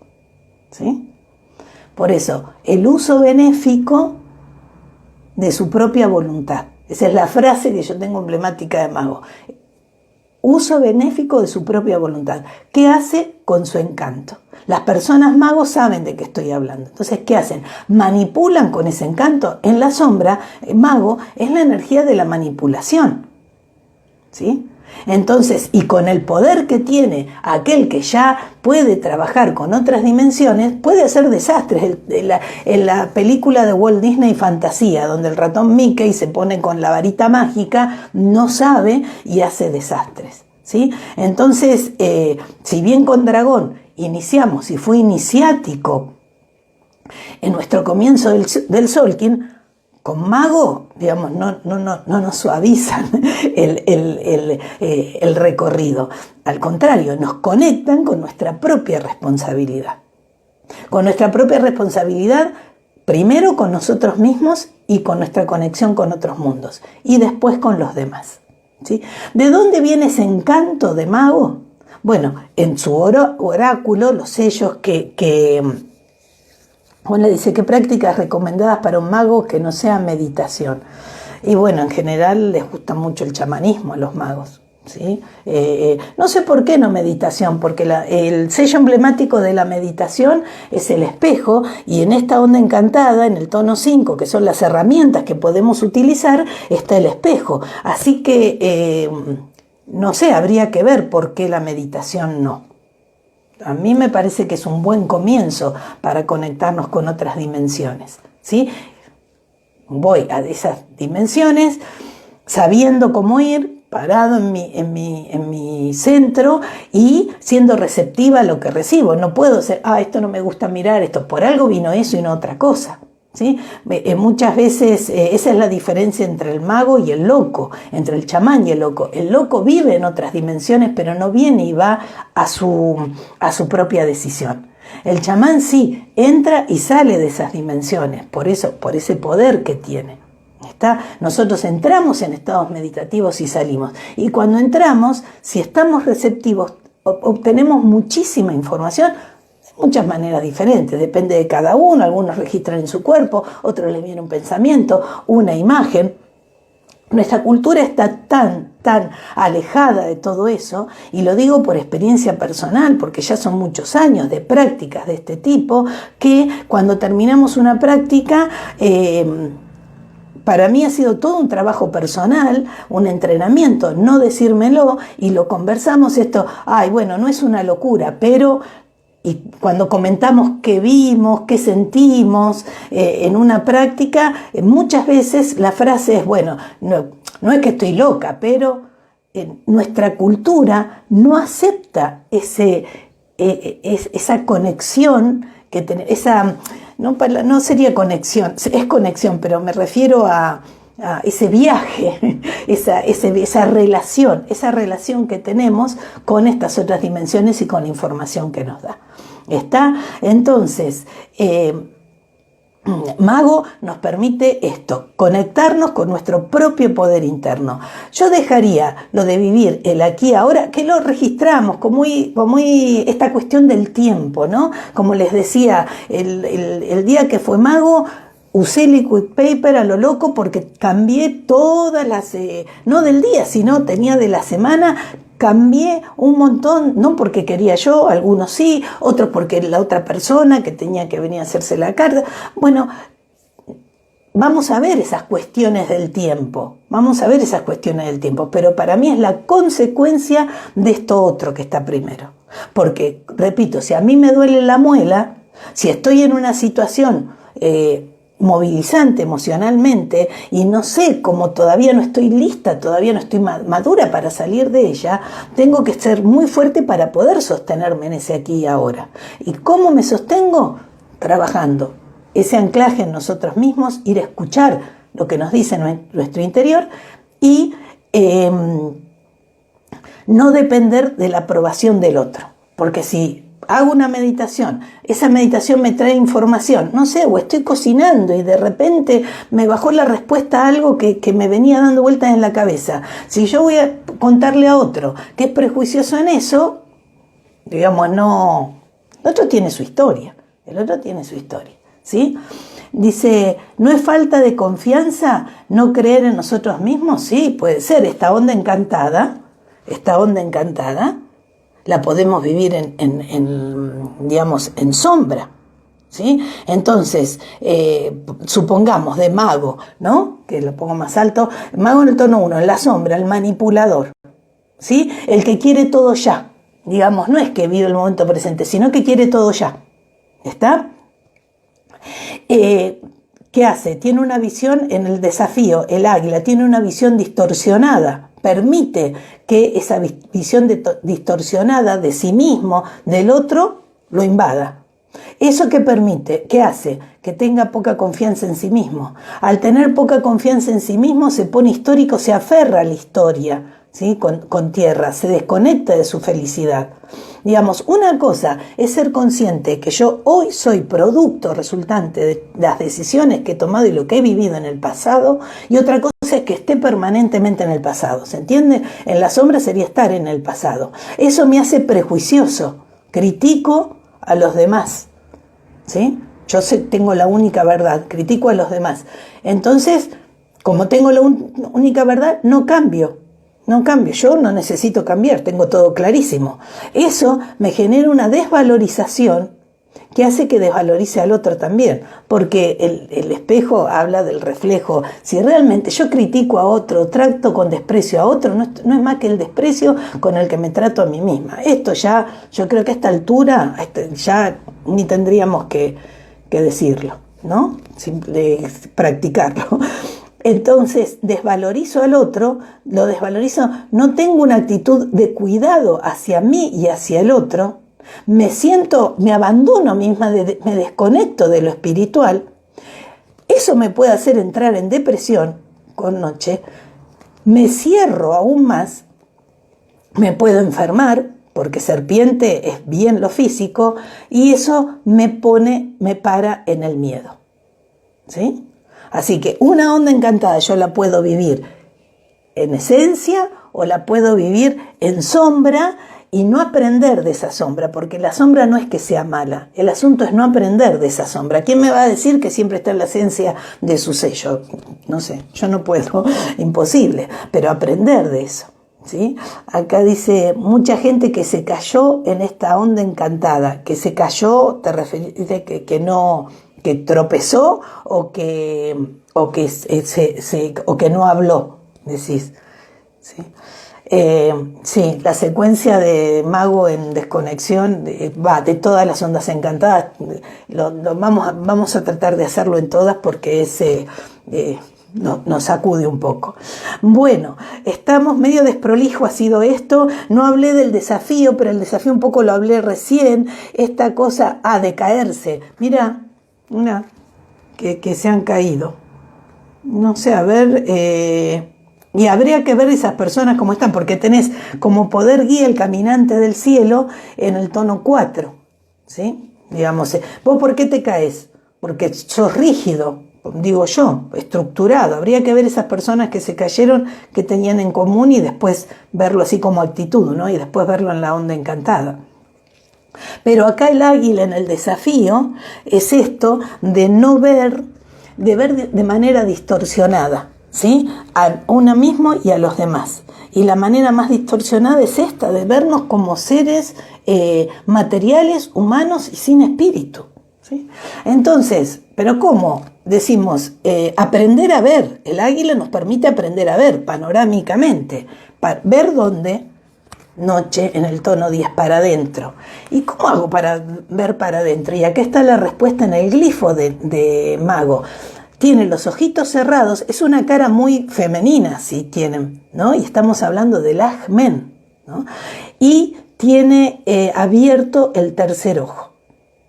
¿Sí? Por eso, el uso benéfico de su propia voluntad. Esa es la frase que yo tengo emblemática de mago. Uso benéfico de su propia voluntad. ¿Qué hace con su encanto? Las personas magos saben de qué estoy hablando. Entonces, ¿qué hacen? Manipulan con ese encanto. En la sombra, el mago es la energía de la manipulación. ¿Sí? Entonces, y con el poder que tiene aquel que ya puede trabajar con otras dimensiones, puede hacer desastres. En la película de Walt Disney Fantasía, donde el ratón Mickey se pone con la varita mágica, no sabe y hace desastres, ¿sí? Entonces, si bien con Dragón iniciamos y fue iniciático en nuestro comienzo del Solkin, con mago, digamos, no nos suavizan el recorrido. Al contrario, nos conectan con nuestra propia responsabilidad. Con nuestra propia responsabilidad, primero con nosotros mismos y con nuestra conexión con otros mundos. Y después con los demás, ¿sí? ¿De dónde viene ese encanto de mago? Bueno, en su oráculo, los sellos que bueno, dice, ¿qué prácticas recomendadas para un mago que no sea meditación? Y bueno, en general les gusta mucho el chamanismo a los magos, ¿sí? No sé por qué no meditación, porque el sello emblemático de la meditación es el espejo, y en esta onda encantada, en el tono 5, que son las herramientas que podemos utilizar, está el espejo. Así que, no sé, habría que ver por qué la meditación no. A mí me parece que es un buen comienzo para conectarnos con otras dimensiones, ¿sí? Voy a esas dimensiones sabiendo cómo ir, parado en mi centro y siendo receptiva a lo que recibo. No puedo ser, esto no me gusta mirar, esto por algo vino eso y no otra cosa. ¿Sí? Muchas veces esa es la diferencia entre el mago y el loco, entre el chamán y el loco. El loco vive en otras dimensiones, pero no viene y va a su propia decisión. El chamán sí entra y sale de esas dimensiones, por ese poder que tiene. Nosotros entramos en estados meditativos y salimos. Y cuando entramos, si estamos receptivos, obtenemos muchísima información. Muchas maneras diferentes, depende de cada uno. Algunos registran en su cuerpo, otros les viene un pensamiento, una imagen. Nuestra cultura está tan alejada de todo eso, y lo digo por experiencia personal, porque ya son muchos años de prácticas de este tipo, que cuando terminamos una práctica, para mí ha sido todo un trabajo personal, un entrenamiento, no decírmelo, y lo conversamos esto, bueno, no es una locura, pero... Y cuando comentamos qué vimos, qué sentimos en una práctica, muchas veces la frase es, bueno, no es que estoy loca, pero nuestra cultura no acepta esa conexión que tenemos, no sería conexión, es conexión, pero me refiero a ese viaje, esa relación que tenemos con estas otras dimensiones y con la información que nos da. Entonces, Mago nos permite esto, conectarnos con nuestro propio poder interno. Yo dejaría lo de vivir el aquí y ahora, que lo registramos como esta cuestión del tiempo, ¿no? Como les decía, el día que fue Mago, usé liquid paper a lo loco porque cambié todas las, no del día, sino tenía de la semana. Cambié un montón, no porque quería yo, algunos sí, otros porque la otra persona que tenía que venir a hacerse la carta. Bueno, vamos a ver esas cuestiones del tiempo, pero para mí es la consecuencia de esto otro que está primero. Porque, repito, si a mí me duele la muela, si estoy en una situación movilizante emocionalmente y no sé, como todavía no estoy lista, todavía no estoy madura para salir de ella, tengo que ser muy fuerte para poder sostenerme en ese aquí y ahora. ¿Y cómo me sostengo? Trabajando. Ese anclaje en nosotros mismos, ir a escuchar lo que nos dice nuestro interior y no depender de la aprobación del otro. Porque si hago una meditación, esa meditación me trae información, no sé, o estoy cocinando y de repente me bajó la respuesta a algo que me venía dando vueltas en la cabeza. Si yo voy a contarle a otro que es prejuicioso en eso, digamos, no, el otro tiene su historia, ¿sí? Dice, ¿no es falta de confianza no creer en nosotros mismos? Sí, puede ser, esta onda encantada, la podemos vivir digamos, en sombra, ¿sí? Entonces, supongamos de mago, ¿no? Que lo pongo más alto, mago en el tono 1, en la sombra, el manipulador, ¿sí? El que quiere todo ya, digamos, no es que vive el momento presente, sino que quiere todo ya, ¿está? ¿Qué hace? Tiene una visión en el desafío, el águila, tiene una visión distorsionada. Permite que esa visión distorsionada de sí mismo, del otro, lo invada. ¿Eso qué permite? ¿Qué hace? Que tenga poca confianza en sí mismo. Al tener poca confianza en sí mismo, se pone histórico, se aferra a la historia, ¿sí? Con tierra, se desconecta de su felicidad. Digamos, una cosa es ser consciente que yo hoy soy producto resultante de las decisiones que he tomado y lo que he vivido en el pasado, y otra cosa es que esté permanentemente en el pasado, ¿se entiende? En la sombra sería estar en el pasado. Eso me hace prejuicioso, critico a los demás, ¿sí? Yo tengo la única verdad, critico a los demás. Entonces, como tengo la única verdad, no cambio, yo no necesito cambiar, tengo todo clarísimo. Eso me genera una desvalorización que hace que desvalorice al otro también, porque el espejo habla del reflejo. Si realmente yo critico a otro, trato con desprecio a otro, no es más que el desprecio con el que me trato a mí misma. Esto ya, yo creo que a esta altura, ya ni tendríamos que decirlo, ¿no? Simple practicarlo. Entonces desvalorizo al otro, lo desvalorizo, no tengo una actitud de cuidado hacia mí y hacia el otro, me abandono misma, me desconecto de lo espiritual. Eso me puede hacer entrar en depresión con noche, me cierro aún más, me puedo enfermar, porque serpiente es bien lo físico, y eso me para en el miedo, ¿sí? Así que una onda encantada yo la puedo vivir en esencia o la puedo vivir en sombra y no aprender de esa sombra, porque la sombra no es que sea mala, el asunto es no aprender de esa sombra. ¿Quién me va a decir que siempre está en la esencia de su sello? No sé, yo no puedo, imposible, pero aprender de eso, ¿sí? Acá dice, mucha gente que se cayó en esta onda encantada, que se cayó, te referís que no... que tropezó o que no habló, decís. ¿Sí? Sí, la secuencia de mago en desconexión de todas las ondas encantadas. Vamos a tratar de hacerlo en todas porque nos sacude un poco. Bueno, estamos medio desprolijo, ha sido esto. No hablé del desafío, pero el desafío un poco lo hablé recién. Esta cosa de caerse. Mira, que se han caído. No sé, a ver, y habría que ver esas personas cómo están, porque tenés como poder guía el caminante del cielo en el tono 4, ¿sí? Digamos, ¿vos por qué te caes? Porque sos rígido, digo yo, estructurado. Habría que ver esas personas que se cayeron, que tenían en común, y después verlo así como actitud, ¿no? Y después verlo en la onda encantada. Pero acá el águila en el desafío es esto de no ver, de ver de manera distorsionada, ¿sí? A uno mismo y a los demás. Y la manera más distorsionada es esta, de vernos como seres materiales, humanos y sin espíritu, ¿sí? Entonces, ¿pero cómo? Decimos, aprender a ver. El águila nos permite aprender a ver panorámicamente, ver dónde, noche en el tono 10 para adentro. ¿Y cómo hago para ver para adentro? Y acá está la respuesta en el glifo de Mago. Tiene los ojitos cerrados, es una cara muy femenina, si tienen, ¿no? Y estamos hablando del Ahmen, ¿no? Y tiene abierto el tercer ojo,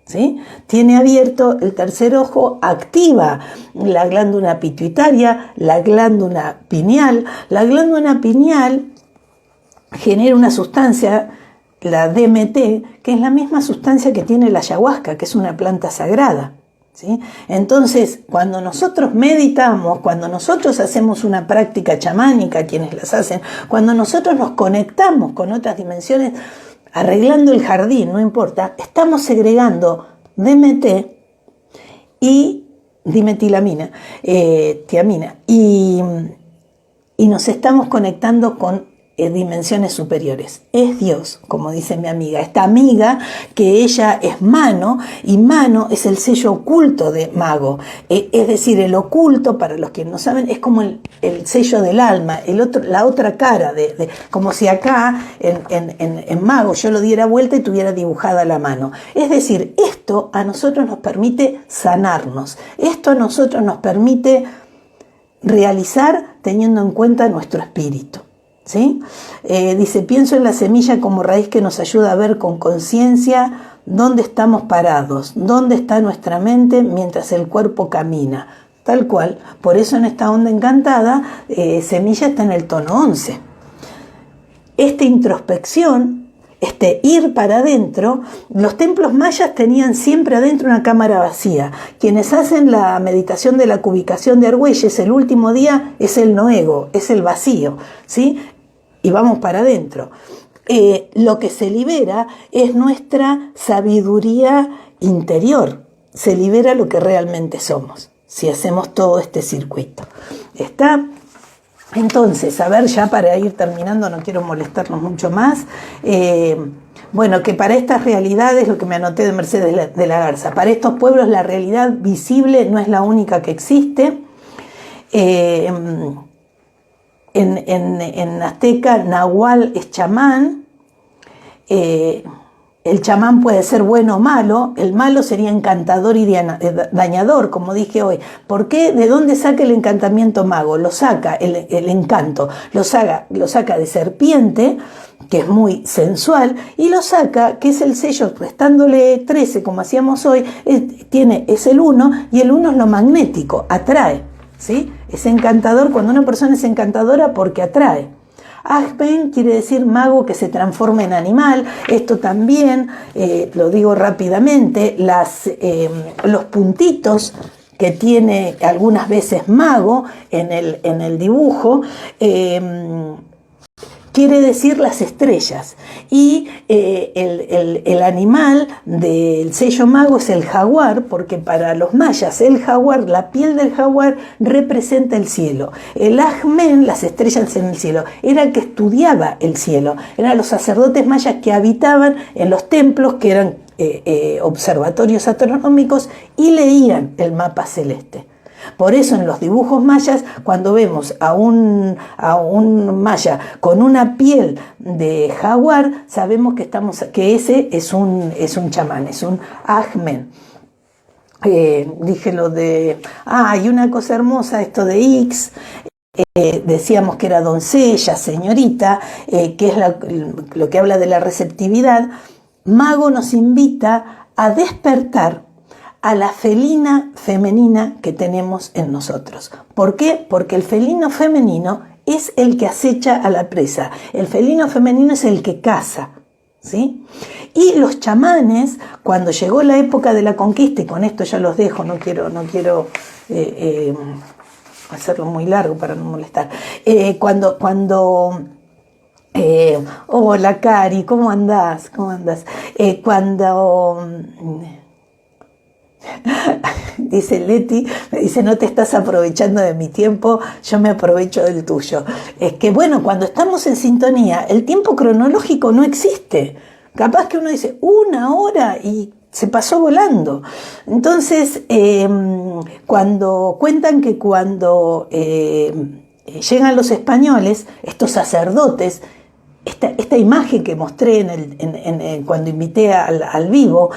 ¿sí? Tiene abierto el tercer ojo, activa la glándula pituitaria, la glándula pineal. La glándula pineal genera una sustancia, la DMT, que es la misma sustancia que tiene la ayahuasca, que es una planta sagrada. ¿Sí? Entonces, cuando nosotros meditamos, cuando nosotros hacemos una práctica chamánica, quienes las hacen, cuando nosotros nos conectamos con otras dimensiones, arreglando el jardín, no importa, estamos segregando DMT y dimetilamina, tiamina, y nos estamos conectando con dimensiones superiores. Es Dios, como dice mi amiga, esta amiga que ella es Mano, y Mano es el sello oculto de Mago, es decir, el oculto, para los que no saben, es como el sello del alma, la otra cara, como si acá en Mago yo lo diera vuelta y tuviera dibujada la mano. Es decir, esto a nosotros nos permite sanarnos, esto a nosotros nos permite realizar teniendo en cuenta nuestro espíritu. ¿Sí? Dice, pienso en la semilla como raíz que nos ayuda a ver con conciencia dónde estamos parados, dónde está nuestra mente mientras el cuerpo camina. Tal cual, por eso en esta onda encantada, semilla está en el tono 11. Esta introspección, este ir para adentro, los templos mayas tenían siempre adentro una cámara vacía. Quienes hacen la meditación de la cubicación de Argüelles, el último día es el noego, es el vacío, ¿sí? Y vamos para adentro. Lo que se libera es nuestra sabiduría interior, se libera lo que realmente somos, si hacemos todo este circuito. ¿Está? Entonces, a ver, ya para ir terminando, no quiero molestarnos mucho más. Bueno, que para estas realidades, lo que me anoté de Mercedes de la Garza, para estos pueblos la realidad visible no es la única que existe. En azteca, Nahual es chamán. El chamán puede ser bueno o malo. El malo sería encantador y dañador, como dije hoy. ¿Por qué? ¿De dónde saca el encantamiento Mago? Lo saca, el encanto, lo saca de serpiente, que es muy sensual, y lo saca, que es el sello, restándole 13, como hacíamos hoy, es el 1, y el 1 es lo magnético, atrae, ¿sí? Es encantador cuando una persona es encantadora porque atrae. Ahmen quiere decir mago que se transforma en animal. Esto también, lo digo rápidamente, los puntitos que tiene algunas veces Mago en el dibujo, quiere decir las estrellas. Y el animal del sello Mago es el jaguar, porque para los mayas el jaguar, la piel del jaguar representa el cielo. El Ahmen, las estrellas en el cielo, era el que estudiaba el cielo. Eran los sacerdotes mayas que habitaban en los templos, que eran observatorios astronómicos, y leían el mapa celeste. Por eso en los dibujos mayas, cuando vemos a un maya con una piel de jaguar, sabemos que ese es un chamán, es un Ahmen. Dije lo de... y una cosa hermosa, esto de X, decíamos que era doncella, señorita, que es lo que habla de la receptividad. Mago nos invita a despertar a la felina femenina que tenemos en nosotros. ¿Por qué? Porque el felino femenino es el que acecha a la presa. El felino femenino es el que caza, ¿sí? Y los chamanes, cuando llegó la época de la conquista, y con esto ya los dejo, no quiero hacerlo muy largo para no molestar. Hola Cari, ¿cómo andás? Dice Leti, me dice, no te estás aprovechando de mi tiempo, yo me aprovecho del tuyo. Es que bueno, cuando estamos en sintonía, el tiempo cronológico no existe. Capaz que uno dice 1 hora y se pasó volando. Entonces, cuando cuentan que cuando llegan los españoles, estos sacerdotes, esta imagen que mostré cuando invité al vivo,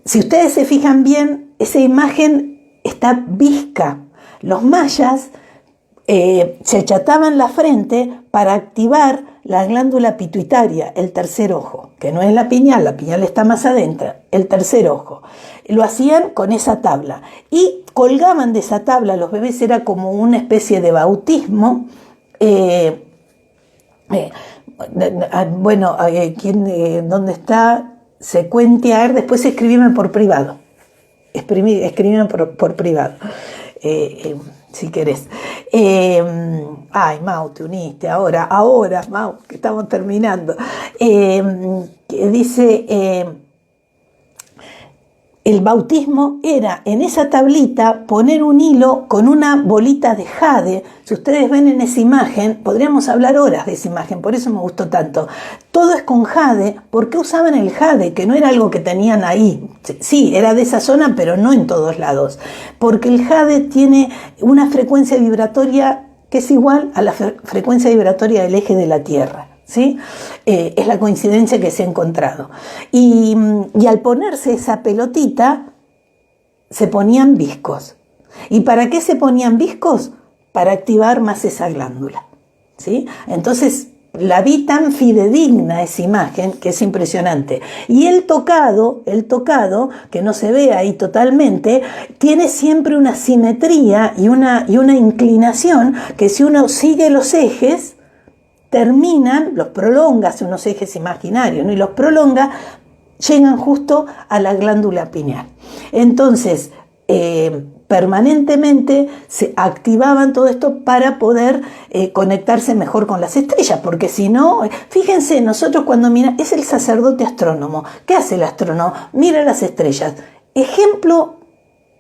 si ustedes se fijan bien, esa imagen está visca. Los mayas se achataban la frente para activar la glándula pituitaria, el tercer ojo, que no es la pineal está más adentro, el tercer ojo. Lo hacían con esa tabla y colgaban de esa tabla, los bebés era como una especie de bautismo. ¿Dónde está? Secuentear, después escribime por privado. Escribime por privado. Si querés. Mau, te uniste ahora, Mau, que estamos terminando. Dice, el bautismo era en esa tablita poner un hilo con una bolita de jade. Si ustedes ven en esa imagen, podríamos hablar horas de esa imagen, por eso me gustó tanto. Todo es con jade. ¿Por qué usaban el jade? Que no era algo que tenían ahí. Sí, era de esa zona, pero no en todos lados. Porque el jade tiene una frecuencia vibratoria que es igual a la frecuencia vibratoria del eje de la Tierra. ¿Sí? Es la coincidencia que se ha encontrado. Y al ponerse esa pelotita, se ponían viscos. ¿Y para qué se ponían viscos? Para activar más esa glándula. ¿Sí? Entonces, la vi tan fidedigna esa imagen que es impresionante. Y el tocado, que no se ve ahí totalmente, tiene siempre una simetría y una inclinación que si uno sigue los ejes, los prolonga hacia unos ejes imaginarios, ¿no? Y los prolonga, llegan justo a la glándula pineal. Entonces, permanentemente se activaban todo esto para poder conectarse mejor con las estrellas, porque si no, fíjense, nosotros cuando miramos, es el sacerdote astrónomo. ¿Qué hace el astrónomo? Mira las estrellas. Ejemplo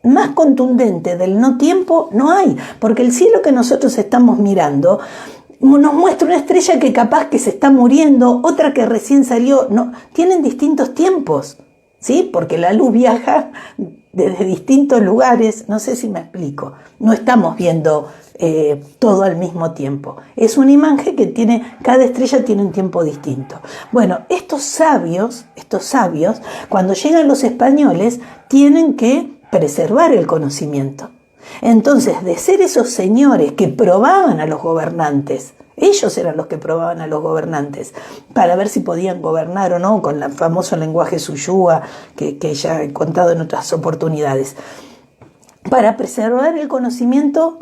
más contundente del no tiempo no hay, porque el cielo que nosotros estamos mirando nos muestra una estrella que capaz que se está muriendo, otra que recién salió. No, tienen distintos tiempos, ¿sí? Porque la luz viaja desde distintos lugares, no sé si me explico. No estamos viendo todo al mismo tiempo. Es una imagen que cada estrella tiene un tiempo distinto. Bueno, estos sabios, cuando llegan los españoles, tienen que preservar el conocimiento. Entonces, de ser esos señores que probaban a los gobernantes, ellos eran los que probaban a los gobernantes para ver si podían gobernar o no con el famoso lenguaje suyúa que ya he contado en otras oportunidades. Para preservar el conocimiento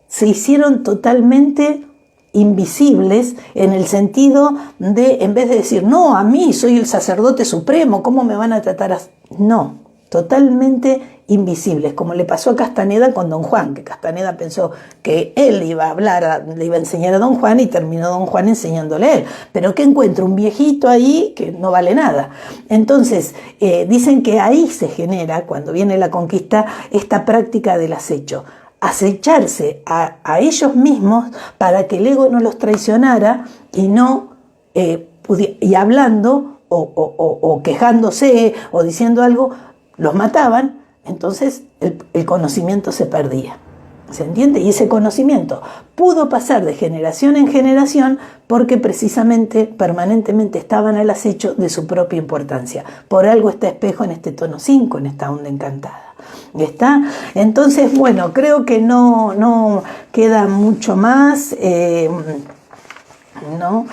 se hicieron totalmente invisibles en el sentido de, en vez de decir, no, a mí soy el sacerdote supremo, ¿cómo me van a tratar así? No, totalmente invisibles, como le pasó a Castaneda con Don Juan, que Castaneda pensó que él iba a hablar, le iba a enseñar a Don Juan y terminó Don Juan enseñándole a él. Pero ¿qué encuentra? Un viejito ahí que no vale nada. Entonces, dicen que ahí se genera, cuando viene la conquista, esta práctica del acecho. Acecharse a ellos mismos para que el ego no los traicionara y no, y hablando o quejándose o diciendo algo, los mataban. Entonces el conocimiento se perdía, ¿se entiende? Y ese conocimiento pudo pasar de generación en generación porque precisamente, permanentemente estaban al acecho de su propia importancia. Por algo está Espejo en este tono 5, en esta onda encantada. ¿Está? Entonces, bueno, creo que no queda mucho más. ¿No?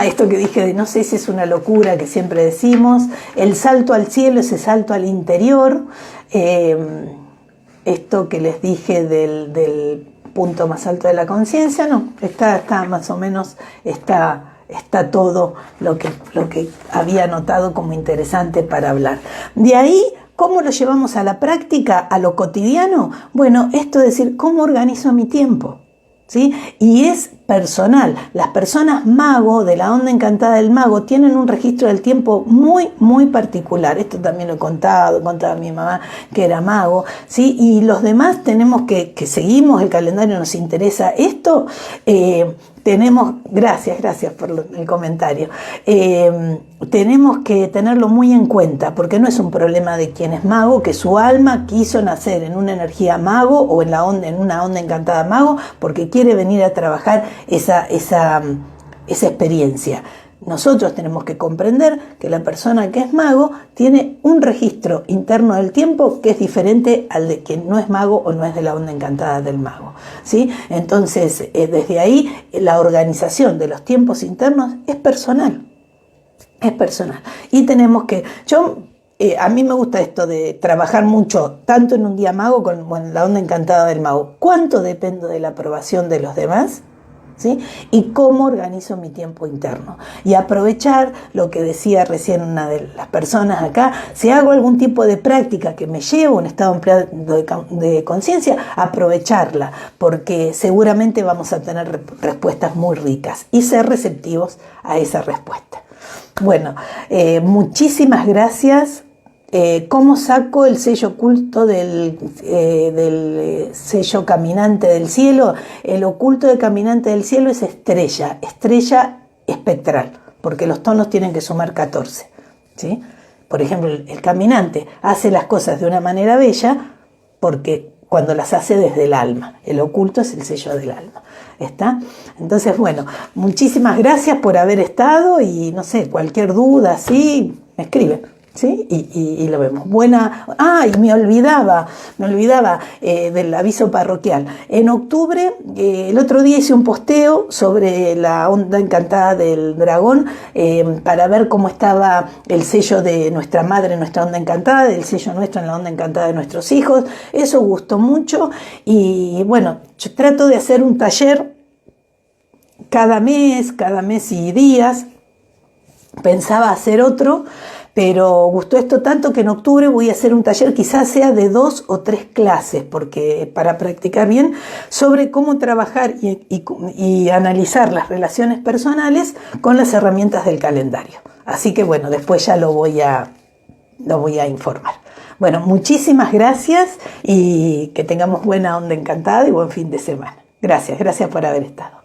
Esto que dije de no sé si es una locura que siempre decimos, el salto al cielo, ese salto al interior, esto que les dije del punto más alto de la conciencia, no, está más o menos, está todo lo que había notado como interesante para hablar. De ahí, ¿cómo lo llevamos a la práctica, a lo cotidiano? Bueno, esto es decir, ¿cómo organizo mi tiempo? ¿Sí? Y es personal. Las personas mago, de la onda encantada del mago, tienen un registro del tiempo muy, muy particular. Esto también lo he contado a mi mamá que era mago, ¿sí? Y los demás tenemos que seguimos el calendario, nos interesa esto. Tenemos, gracias por el comentario, tenemos que tenerlo muy en cuenta, porque no es un problema de quien es mago, que su alma quiso nacer en una energía mago o en una onda encantada mago, porque quiere venir a trabajar esa esa experiencia. Nosotros tenemos que comprender que la persona que es mago tiene un registro interno del tiempo que es diferente al de quien no es mago o no es de la onda encantada del mago, ¿sí? Entonces, desde ahí, la organización de los tiempos internos es personal. Es personal. Y tenemos que... a mí me gusta esto de trabajar mucho, tanto en un día mago como en la onda encantada del mago. ¿Cuánto dependo de la aprobación de los demás? ¿Sí? Y cómo organizo mi tiempo interno. Y aprovechar lo que decía recién una de las personas acá, si hago algún tipo de práctica que me lleve a un estado ampliado de conciencia, aprovecharla, porque seguramente vamos a tener respuestas muy ricas y ser receptivos a esa respuesta. Bueno, muchísimas gracias. ¿Cómo saco el sello oculto del sello caminante del cielo? El oculto de caminante del cielo es estrella espectral, porque los tonos tienen que sumar 14, ¿sí? Por ejemplo, el caminante hace las cosas de una manera bella porque cuando las hace desde el alma. El oculto es el sello del alma. ¿Está? Entonces, bueno, muchísimas gracias por haber estado y no sé, cualquier duda, sí, me escriben. ¿Sí? Y lo vemos. Y me olvidaba del aviso parroquial. En octubre, el otro día hice un posteo sobre la onda encantada del dragón para ver cómo estaba el sello de nuestra madre en nuestra onda encantada, el sello nuestro en la onda encantada de nuestros hijos. Eso gustó mucho y bueno, yo trato de hacer un taller cada mes y días. Pensaba hacer otro, pero gustó esto tanto que en octubre voy a hacer un taller, quizás sea de 2 o 3 clases, porque para practicar bien, sobre cómo trabajar y analizar las relaciones personales con las herramientas del calendario. Así que bueno, después ya lo voy a informar. Bueno, muchísimas gracias y que tengamos buena onda encantada y buen fin de semana. Gracias por haber estado.